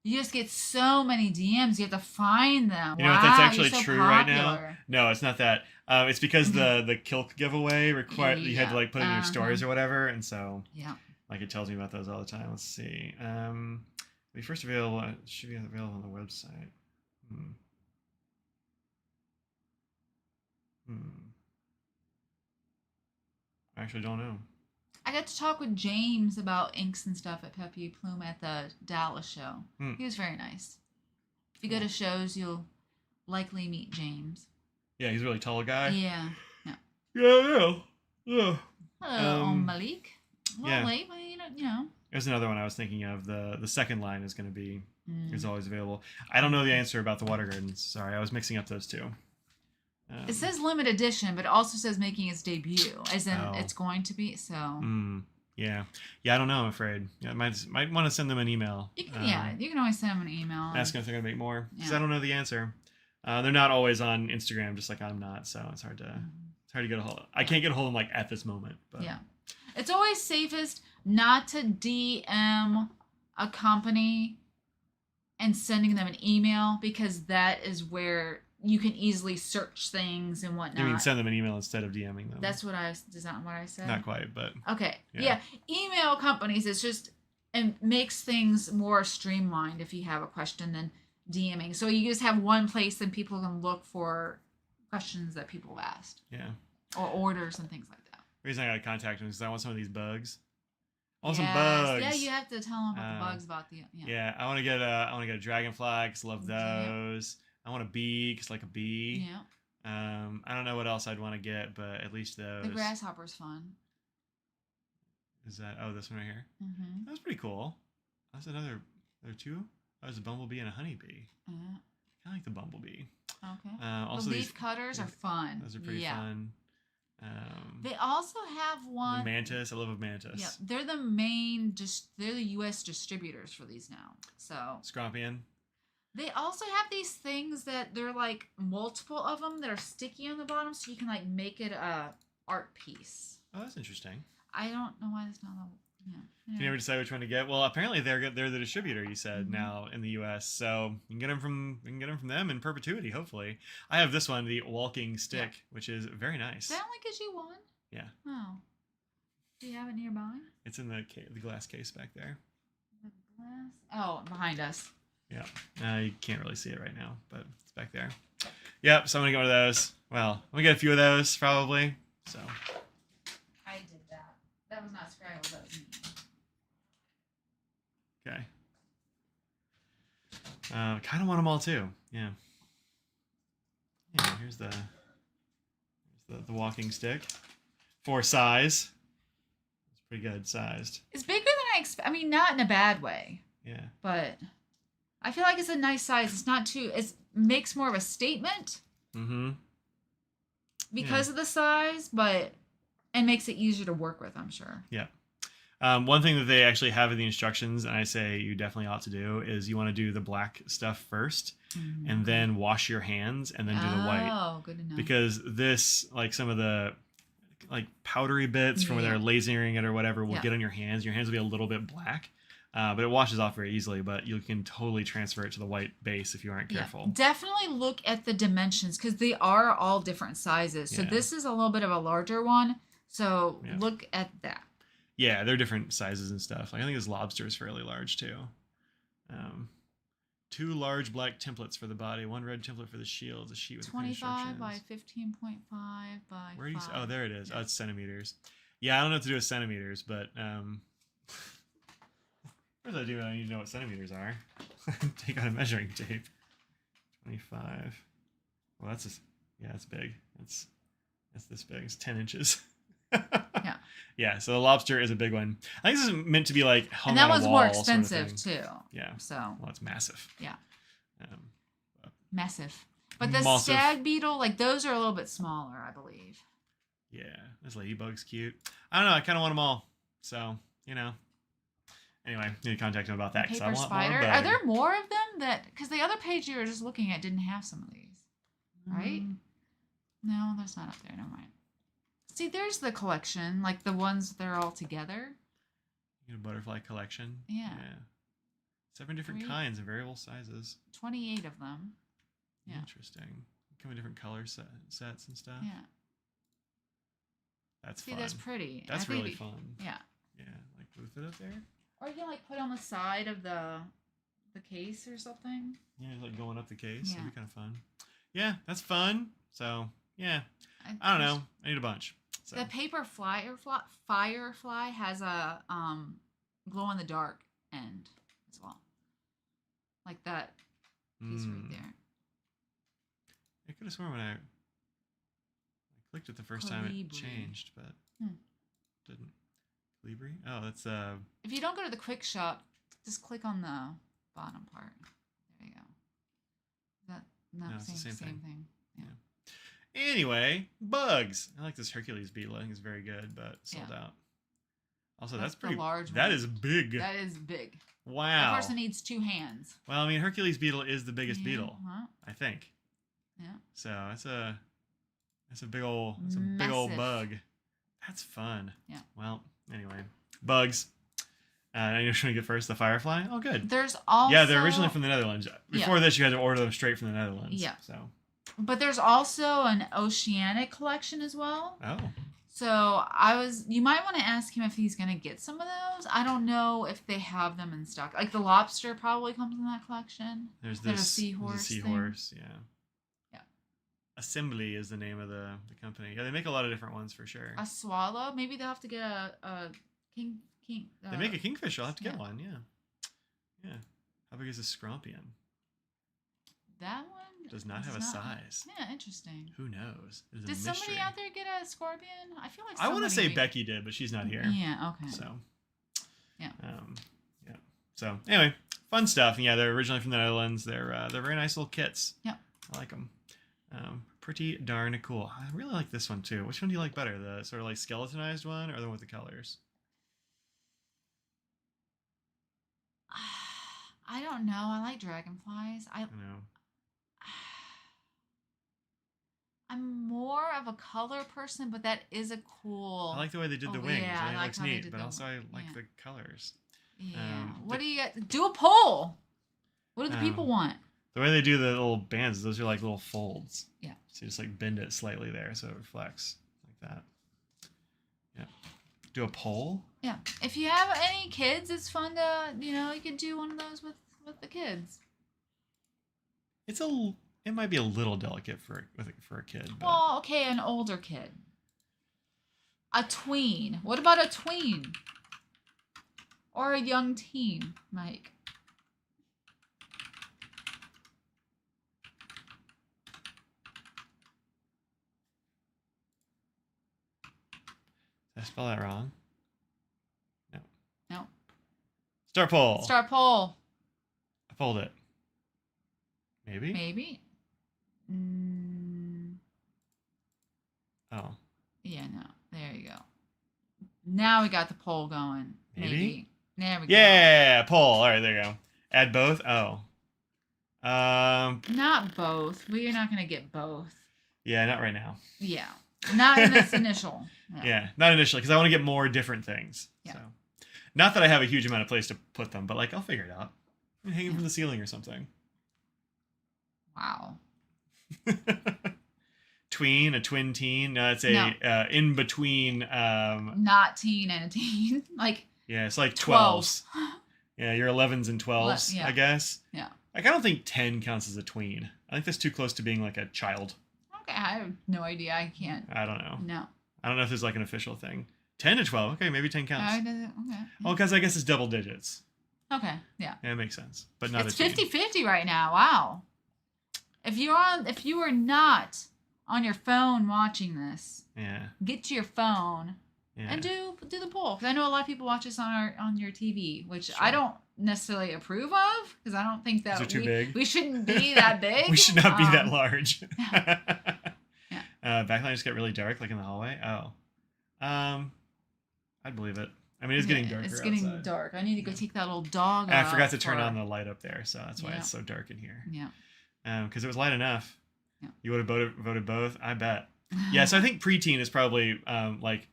You just get so many DMs. You have to find them. You know what? That's actually true right now. No, it's not that. It's because the Kilk giveaway required you had to like put it in your stories or whatever, and so like it tells me about those all the time. Let's see. Be first available. It should be available on the website. I actually don't know. I got to talk with James about inks and stuff at Pepe Plume at the Dallas show. He was very nice. If you go to shows, you'll likely meet James. Yeah, he's a really tall guy. Yeah. Yeah. Hello, Malik. Well, yeah. late, but you know. There's another one I was thinking of. The second line is going to be is always available. I don't know the answer about the water gardens. Sorry, I was mixing up those two. It says limited edition, but it also says making its debut, as in it's going to be. So. Yeah. I don't know. I'm afraid. Yeah, I might want to send them an email. You can, you can always send them an email. Ask them if they're gonna make more, because I don't know the answer. They're not always on Instagram, just like I'm not. So it's hard to get a hold of. I can't get a hold of them like at this moment. But. Yeah, it's always safest not to DM a company and sending them an email, because that is where you can easily search things and whatnot. You mean send them an email instead of DMing them? That's what is that what I said? Not quite, but okay. Yeah. Email companies, it's just it makes things more streamlined if you have a question than DMing. So you just have one place that people can look for questions that people have asked. Yeah. Or orders and things like that. The reason I got to contact them is because I want some of these bugs. I want some bugs. Yeah, you have to tell them about the bugs about the. Yeah, I want to get a dragonfly because I love those. I want a bee because I like a bee. Yeah. I don't know what else I'd want to get, but at least those. The grasshopper's fun. Is that this one right here? Mm-hmm. That's pretty cool. That's another. There are two. Oh, there's a bumblebee and a honeybee. I like the bumblebee. Okay. Also, the leaf cutters are fun. Those are pretty fun. They also have one. The mantis. I love a mantis. Yeah, they're the main. They're the U.S. distributors for these now. So. Scrompion. They also have these things that they're like multiple of them that are sticky on the bottom, so you can like make it a art piece. Oh, that's interesting. I don't know why it's not. Can you ever decide which one to get? Well, apparently they're the distributor. You said now in the U.S., so you can get them from them in perpetuity. Hopefully, I have this one, the walking stick, which is very nice. That only gives you one. Yeah. Oh. Do you have it nearby? It's in the glass case back there. The glass. Oh, behind us. Yeah. You can't really see it right now, but it's back there. Yep. So I'm gonna get one of those. Well, I'm gonna get a few of those probably. So. I did that. That was not Scrabble. That was me. Okay. Kind of want them all too. Yeah. Yeah. Here's the walking stick. For size. It's pretty good sized. It's bigger than I expect. I mean, not in a bad way. Yeah. But I feel like it's a nice size. It's not too. It makes more of a statement. Mm-hmm. Because of the size, but it makes it easier to work with, I'm sure. Yeah. One thing that they actually have in the instructions, and I say you definitely ought to do, is you want to do the black stuff first, and then wash your hands, and then do the white. Oh, good to know. Because this, like some of the like powdery bits from where they're lasering it or whatever, will get on your hands. Your hands will be a little bit black, but it washes off very easily. But you can totally transfer it to the white base if you aren't careful. Definitely look at the dimensions because they are all different sizes. So this is a little bit of a larger one. So look at that. Yeah, they're different sizes and stuff. Like I think this lobster is fairly large too. 2 large black templates for the body, 1 red template for the shield, a sheet with 25 by 15.5 by Where do you? 5. Oh, there it is. Oh, it's centimeters. Yeah, I don't know what to do with centimeters, but what does I do when I need to know what centimeters are? Take out a measuring tape. 25. Well, that's that's big. That's this big. It's 10 inches. Yeah. Yeah, so the lobster is a big one. I think this is meant to be like hung and that on a one's wall, more expensive sort of too. Yeah. So. Well, it's massive. Yeah. Massive. But the Massive. stag beetle, like those are a little bit smaller, I believe. Yeah, this ladybug's cute. I don't know. I kind of want them all. So Anyway, need to contact him about that because I Paper want spider. more. Are there more of them that? Because the other page you were just looking at didn't have some of these, right? No, there's not up there. Never mind. See, there's the collection, like the ones that are all together. You get a butterfly collection. Yeah. 7 different kinds and variable sizes. 28 of them. Yeah. Interesting. Come in different color sets and stuff. Yeah. That's See, fun. that's pretty. That's really fun. Yeah. Yeah, like booth it up there. Or you can like put on the side of the case or something. Yeah, like going up the case. Yeah. That'd be kind of fun. Yeah, that's fun. So yeah, I don't know. I need a bunch. So. The paper firefly has a glow in the dark end as well, like that piece right there. I could have sworn when I clicked it the first time it changed, but didn't. Calibri? Oh, that's If you don't go to the quick shop, just click on the bottom part. There you go. No, it's the same thing. Yeah. Anyway, bugs. I like this Hercules beetle. I think it's very good, but sold out. Also, that's pretty large. That is big. That is big. Wow. That person needs 2 hands. Well, I mean, Hercules beetle is the biggest beetle, I think. Yeah. So that's a big old bug. That's fun. Yeah. Well, anyway, bugs. Now you're trying to get first the firefly. Oh, good. There's also they're originally from the Netherlands. Before this, you had to order them straight from the Netherlands. Yeah. So. But there's also an oceanic collection as well. Oh. So you might want to ask him if he's gonna get some of those. I don't know if they have them in stock. Like the lobster probably comes in that collection. There's this seahorse. Yeah. Assembly is the name of the company. Yeah, they make a lot of different ones for sure. A swallow. Maybe they'll have to get a king. They make a kingfisher. I'll have to get one. Yeah. How big is a scrompion? That one does not have a size. Yeah, interesting. Who knows? Did somebody out there get a scorpion? I feel like I want to say Becky did, but she's not here. Yeah. Okay. So. Yeah. Yeah. So anyway, fun stuff. And yeah, they're originally from the Netherlands. They're very nice little kits. Yep. I like them. Pretty darn cool. I really like this one too. Which one do you like better? The sort of like skeletonized one or the one with the colors? I don't know. I like dragonflies. I know. I'm more of a color person, but that is a cool. I like the way they did the wings. Yeah, I think like it looks how they neat, did but the- also I like yeah. the colors. Yeah. What do you got? Do a poll. What do the people want? The way they do the little bands, those are like little folds. Yeah. So you just like bend it slightly there so it reflects like that. Yeah. Do a poll? Yeah. If you have any kids, it's fun to, you could do one of those with the kids. It might be a little delicate for a kid. But... Well, okay, an older kid. A tween. What about a tween? Or a young teen, Mike? Did I spell that wrong? No. No. Start poll. Start poll. I pulled it. Maybe? Maybe. Oh. Yeah, no. There you go. Now we got the poll going. Maybe? There we go. Yeah, poll. All right, there you go. Add both? Oh. Not both. We're not going to get both. Yeah, not right now. Yeah. Not in this initial. No. Yeah, not initially, because I want to get more different things. Yeah. So. Not that I have a huge amount of place to put them, but like I'll figure it out. Hang them from the ceiling or something. Wow. Tween, a twin teen. No, it's a in between. Not teen and a teen. Like. Yeah, it's like 12s. 12. Yeah, your 11s and 12s, yeah. I guess. Yeah. Like, I don't think 10 counts as a tween. I think that's too close to being like a child. Okay, I have no idea. I can't. I don't know. No. I don't know if there's like an official thing. 10 to 12. Okay, maybe 10 counts. Okay. Well, because I guess it's double digits. Okay, yeah. Yeah, it makes sense. But not It's a teen. 50-50 right now. Wow. If you are not on your phone watching this, get to your phone and do the poll. Because I know a lot of people watch this on your TV, which I don't necessarily approve of, because I don't think that Those are too big. We shouldn't be that big. We should not be that large. Yeah. Backline just got really dark, like in the hallway. Oh. I'd believe it. I mean, it's getting darker It's getting outside. dark. I need to go take that little dog And out. I forgot to turn on the light up there, so that's why it's so dark in here. Yeah. Because it was light enough. Yeah. You would have voted both? I bet. Yeah, so I think preteen is probably like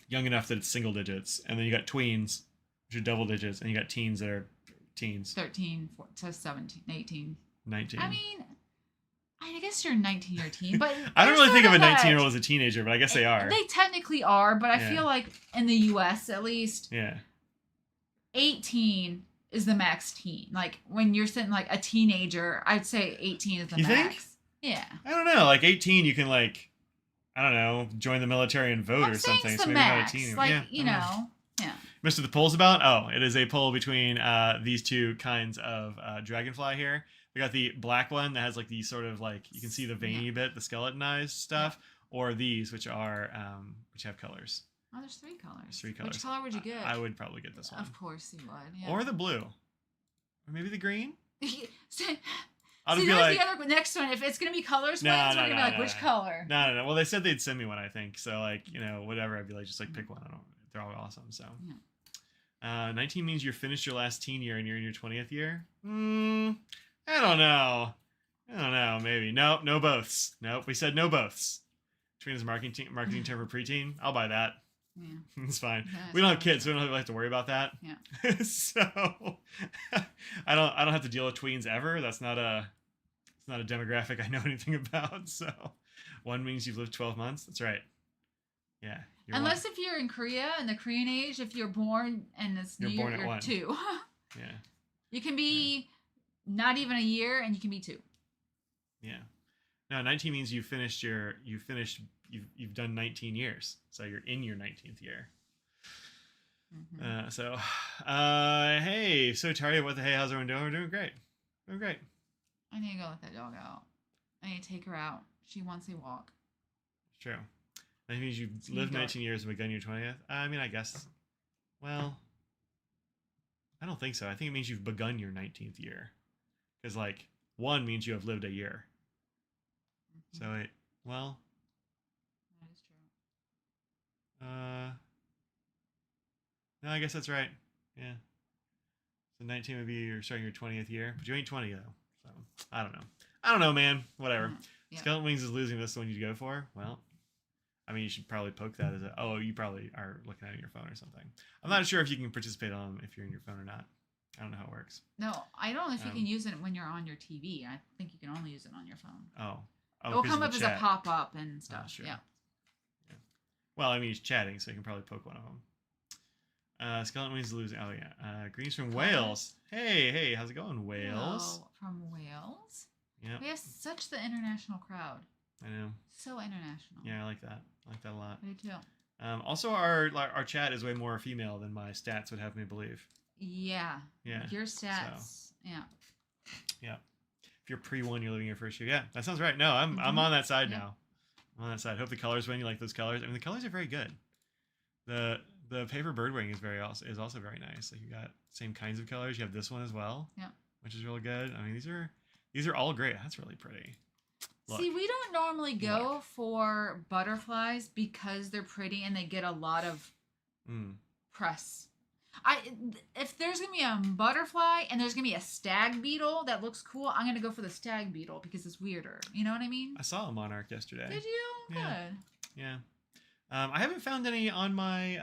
young enough that it's single digits, and then you got tweens, which are double digits, and you got teens that are teens. 13 to 17, 18. 19. I mean, I guess you're a 19-year teen, but I don't really think of a 19-year-old as a teenager, but I guess they are. They technically are, but I feel like in the U.S. at least, 18 is the max teen. Like when you're sitting like a teenager, I'd say 18 is the max. Think? Yeah. I don't know. Like 18, you can like, I don't know, join the military and vote or something. So maybe max. not a teen. Like, you know. Yeah. Mr. The poll's about? Oh, it is a poll between these two kinds of dragonfly here. We got the black one that has like these sort of like, you can see the veiny bit, the skeletonized stuff, or these which are which have colors. Oh, there's 3 colors. There's 3 colors. Which color would you get? I would probably get this one. Of course you would. Yeah. Or the blue. Or maybe the green. I'll just be like, the other next one. If it's gonna be colors, we're gonna be like, which color? No. Well, they said they'd send me one, I think. So like, you know, whatever. I'd be like, just like pick one. I don't. They're all awesome. So. Yeah. 19 means you're finished your last teen year and you're in your 20th year. I don't know. Maybe. Nope. No boths. Nope. We said no boths. Trina's marketing term for preteen. I'll buy that. Yeah. It's fine. We don't have kids, so we don't really have to worry about that. Yeah. So I don't have to deal with tweens ever. That's not a demographic I know anything about. So 1 means you've lived 12 months. That's right. Yeah. Unless if you're in Korea in the Korean age, if you're born and it's New Year, you're 2. Yeah. You can be not even a year, and you can be 2. Yeah. No, 19 means you've done 19 years, so you're in your 19th year. Hey, so tired. What the hey? How's everyone doing? We're doing great. Doing great. I need to go let that dog out. I need to take her out. She wants a walk. True. That means you've lived 19 years and begun your 20th. I mean, I guess. Well, I don't think so. I think it means you've begun your 19th year, because like 1 means you have lived a year. So well. That is true. No, I guess that's right. Yeah. So 19 would be you're starting your 20th year, but you ain't 20 though. So I don't know, man. Whatever. Yeah. Skeleton Wings is losing. This the one you go for. Well, I mean, you should probably poke that as you probably are looking at it on your phone or something. I'm not sure if you can participate on them if you're in your phone or not. I don't know how it works. No, I don't know if you can use it when you're on your TV. I think you can only use it on your phone. Oh, it will come up as a pop-up and stuff. Sure. Yeah. Well, I mean, he's chatting, so you can probably poke one of them. Skeleton Wings is losing. Oh, yeah. Greens from Wales. Hey, how's it going, Wales? Hello, from Wales? Yeah. We have such the international crowd. I know. So international. Yeah, I like that. I like that a lot. Me too. Also, our chat is way more female than my stats would have me believe. Yeah. Yeah. Your stats. So. Yeah. Yeah. If you're pre-1, you're living your first year. Yeah, that sounds right. No, I'm on that side now. I'm on that side. Hope the colors win. You like those colors? I mean, the colors are very good. The paper bird wing is also very nice. Like you got same kinds of colors. You have this one as well. Yeah. Which is really good. I mean, these are all great. That's really pretty. Look. See, we don't normally go for butterflies because they're pretty and they get a lot of press. If there's gonna be a butterfly and there's gonna be a stag beetle that looks cool, I'm gonna go for the stag beetle because it's weirder. You know what I mean? I saw a monarch yesterday. Did you? Yeah. Good. Yeah. I haven't found any on my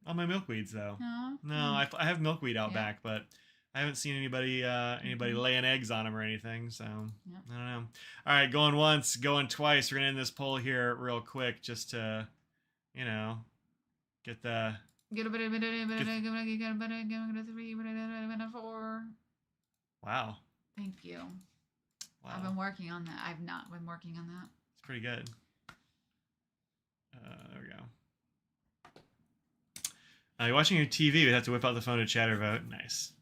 milkweeds though. No, I have milkweed out back, but I haven't seen anybody laying eggs on them or anything. So I don't know. All right, going once, going twice. We're gonna end this poll here real quick just to, get the. Get a bit of 4. Wow. Thank you. Wow. I've been working on that. I've not been working on that. It's pretty good. There we go. You're watching your TV. We'd have to whip out the phone to chat or vote. Nice.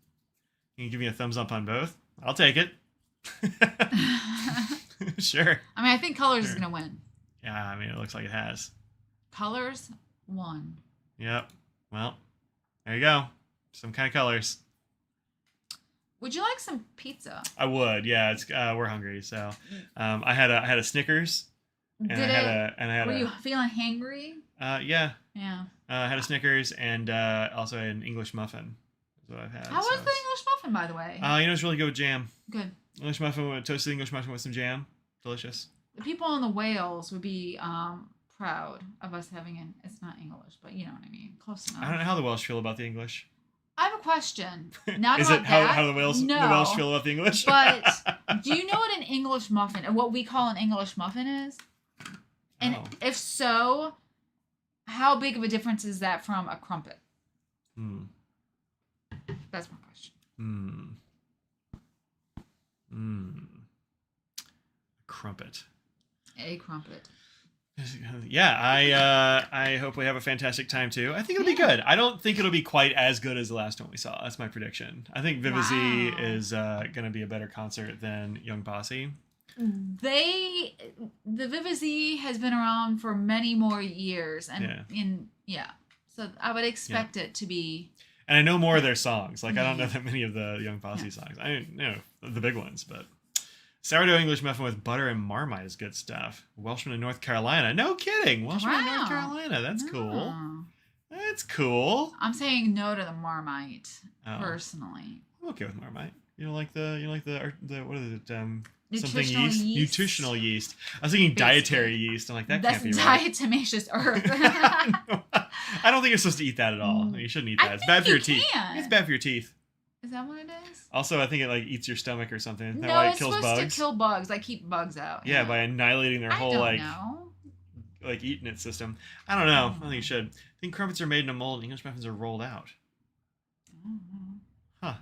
You can give me a thumbs up on both. I'll take it. Sure. I mean, I think colors is gonna win. Yeah, I mean, it looks like it has. Colors won. Yep. Well, there you go. Some kind of colors. Would you like some pizza? I would. Yeah, it's we're hungry, so I had a Snickers. Were you feeling hangry? Yeah. Yeah. Had a Snickers and also an English muffin. Is what I've had. How was the English muffin, by the way? It's really good with jam. Good. English muffin, toasted English muffin with some jam. Delicious. The people in the Wales would be proud of us having an. It's not English, but you know what I mean. Close enough. I don't know how the Welsh feel about the English. I have a question. Not Is about it that. how the Welsh feel about the English? But do you know what an English muffin, or what we call an English muffin is? And if so, how big of a difference is that from a crumpet? That's my question. Crumpet. A crumpet. Yeah, I hope we have a fantastic time too. I think it'll be good. I don't think it'll be quite as good as the last one we saw. That's my prediction. I think Vivazy is going to be a better concert than Young Posse. The Vivazy has been around for many more years, and so I would expect it to be. And I know more of their songs. Like I don't know that many of the Young Posse songs. I know the big ones, but. Sourdough English muffin with butter and Marmite is good stuff. Welshman in North Carolina. No kidding. Welshman in North Carolina. That's cool. That's cool. I'm saying no to the Marmite personally. I'm okay with Marmite. You don't like the what is it? Nutritional something yeast. Nutritional yeast. I was thinking dietary yeast. I'm like that can't be right. That's diatomaceous earth. I don't think you're supposed to eat that at all. You shouldn't eat that. It's bad for your teeth. It's bad for your teeth. Is that what it is? Also, I think it like eats your stomach or something. Isn't that no, why it's kills supposed bugs? to kill bugs. Like keep bugs out. Yeah, by annihilating their whole like eating it system. I don't know. I think you should. I think crumpets are made in a mold and English muffins are rolled out. Huh.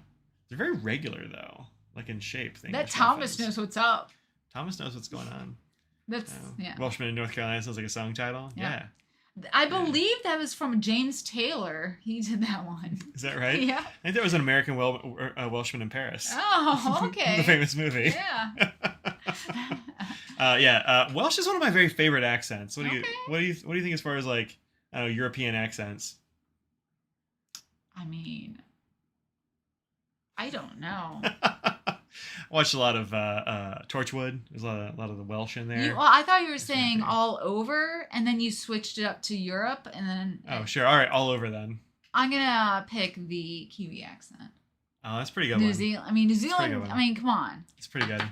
They're very regular though, like in shape. That Thomas knows what's up. Thomas knows what's going on. That's Welshman in North Carolina sounds like a song title. Yeah. I believe that was from James Taylor. He did that one. Is that right? Yeah. I think that was an American Welshman in Paris. Oh, okay. The famous movie. Yeah. Welsh is one of my very favorite accents. What do you think as far as like European accents? I mean, I don't know. Watched a lot of Torchwood. There's a lot of the Welsh in there. I thought you were saying all over, and then you switched it up to Europe, and then. Oh, sure. All right, all over then. I'm gonna pick the Kiwi accent. Oh, that's pretty good. New Zealand. I mean, come on. It's pretty good.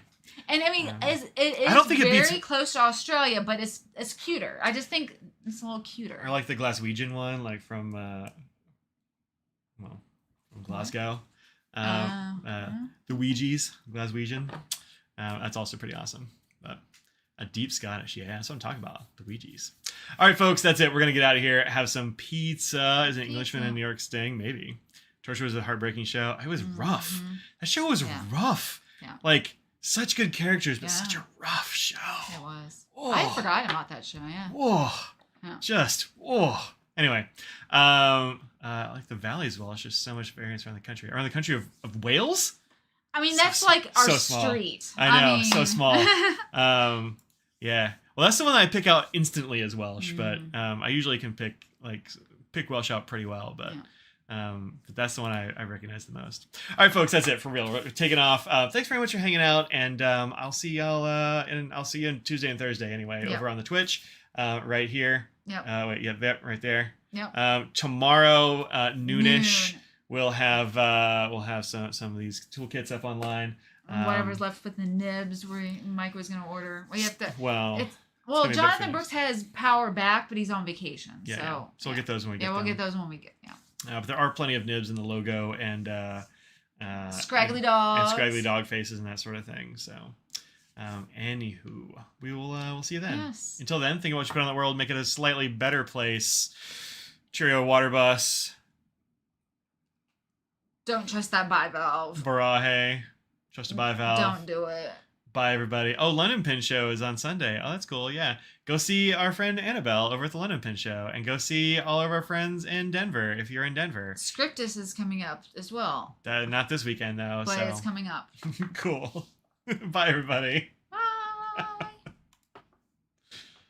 And I mean, it is I don't think very it beats... close to Australia, but it's cuter. I just think it's a little cuter. Or like the Glaswegian one, like from Glasgow. The Ouija's, Glaswegian. That's also pretty awesome. But a deep Scottish, yeah, that's what I'm talking about. The Ouija's. All right, folks, that's it. We're gonna get out of here. Have some pizza. Is it Englishman in New York Sting? Maybe. Torture was a heartbreaking show. It was rough. That show was rough. Yeah. Like such good characters, but such a rough show. It was. Oh. I forgot about that show. Yeah. Anyway, I like the Valley's Welsh. There's so much variance around the country. Around the country of Wales? I mean, that's like our street. I know, so small. Yeah. Well, that's the one that I pick out instantly as Welsh, but I usually can pick Welsh out pretty well, but that's the one I recognize the most. All right, folks, that's it for real. We're taking off. Thanks very much for hanging out, and I'll see y'all I'll see you on Tuesday and Thursday anyway over on the Twitch right here. That right there. Tomorrow noonish we'll have some of these toolkits up online. Whatever's left with the nibs Mike was going to order. We have to. Well, Jonathan Brooks has power back, but he's on vacation. So we'll get those when we get. Yeah, we'll get those when we get. Yeah. But there are plenty of nibs in the logo and scraggly dogs and scraggly dog faces and that sort of thing. So. Anywho, we'll see you then. Yes. Until then, think about what you put on the world, make it a slightly better place. Cheerio, water bus. Don't trust that bivalve. Barahe. Trust a bivalve. Don't do it. Bye, everybody. Oh, London Pin Show is on Sunday. Oh, that's cool. Yeah. Go see our friend Annabelle over at the London Pin Show. And go see all of our friends in Denver if you're in Denver. Scriptus is coming up as well. Not this weekend, though. But it's coming up. Cool. Bye, everybody. Bye.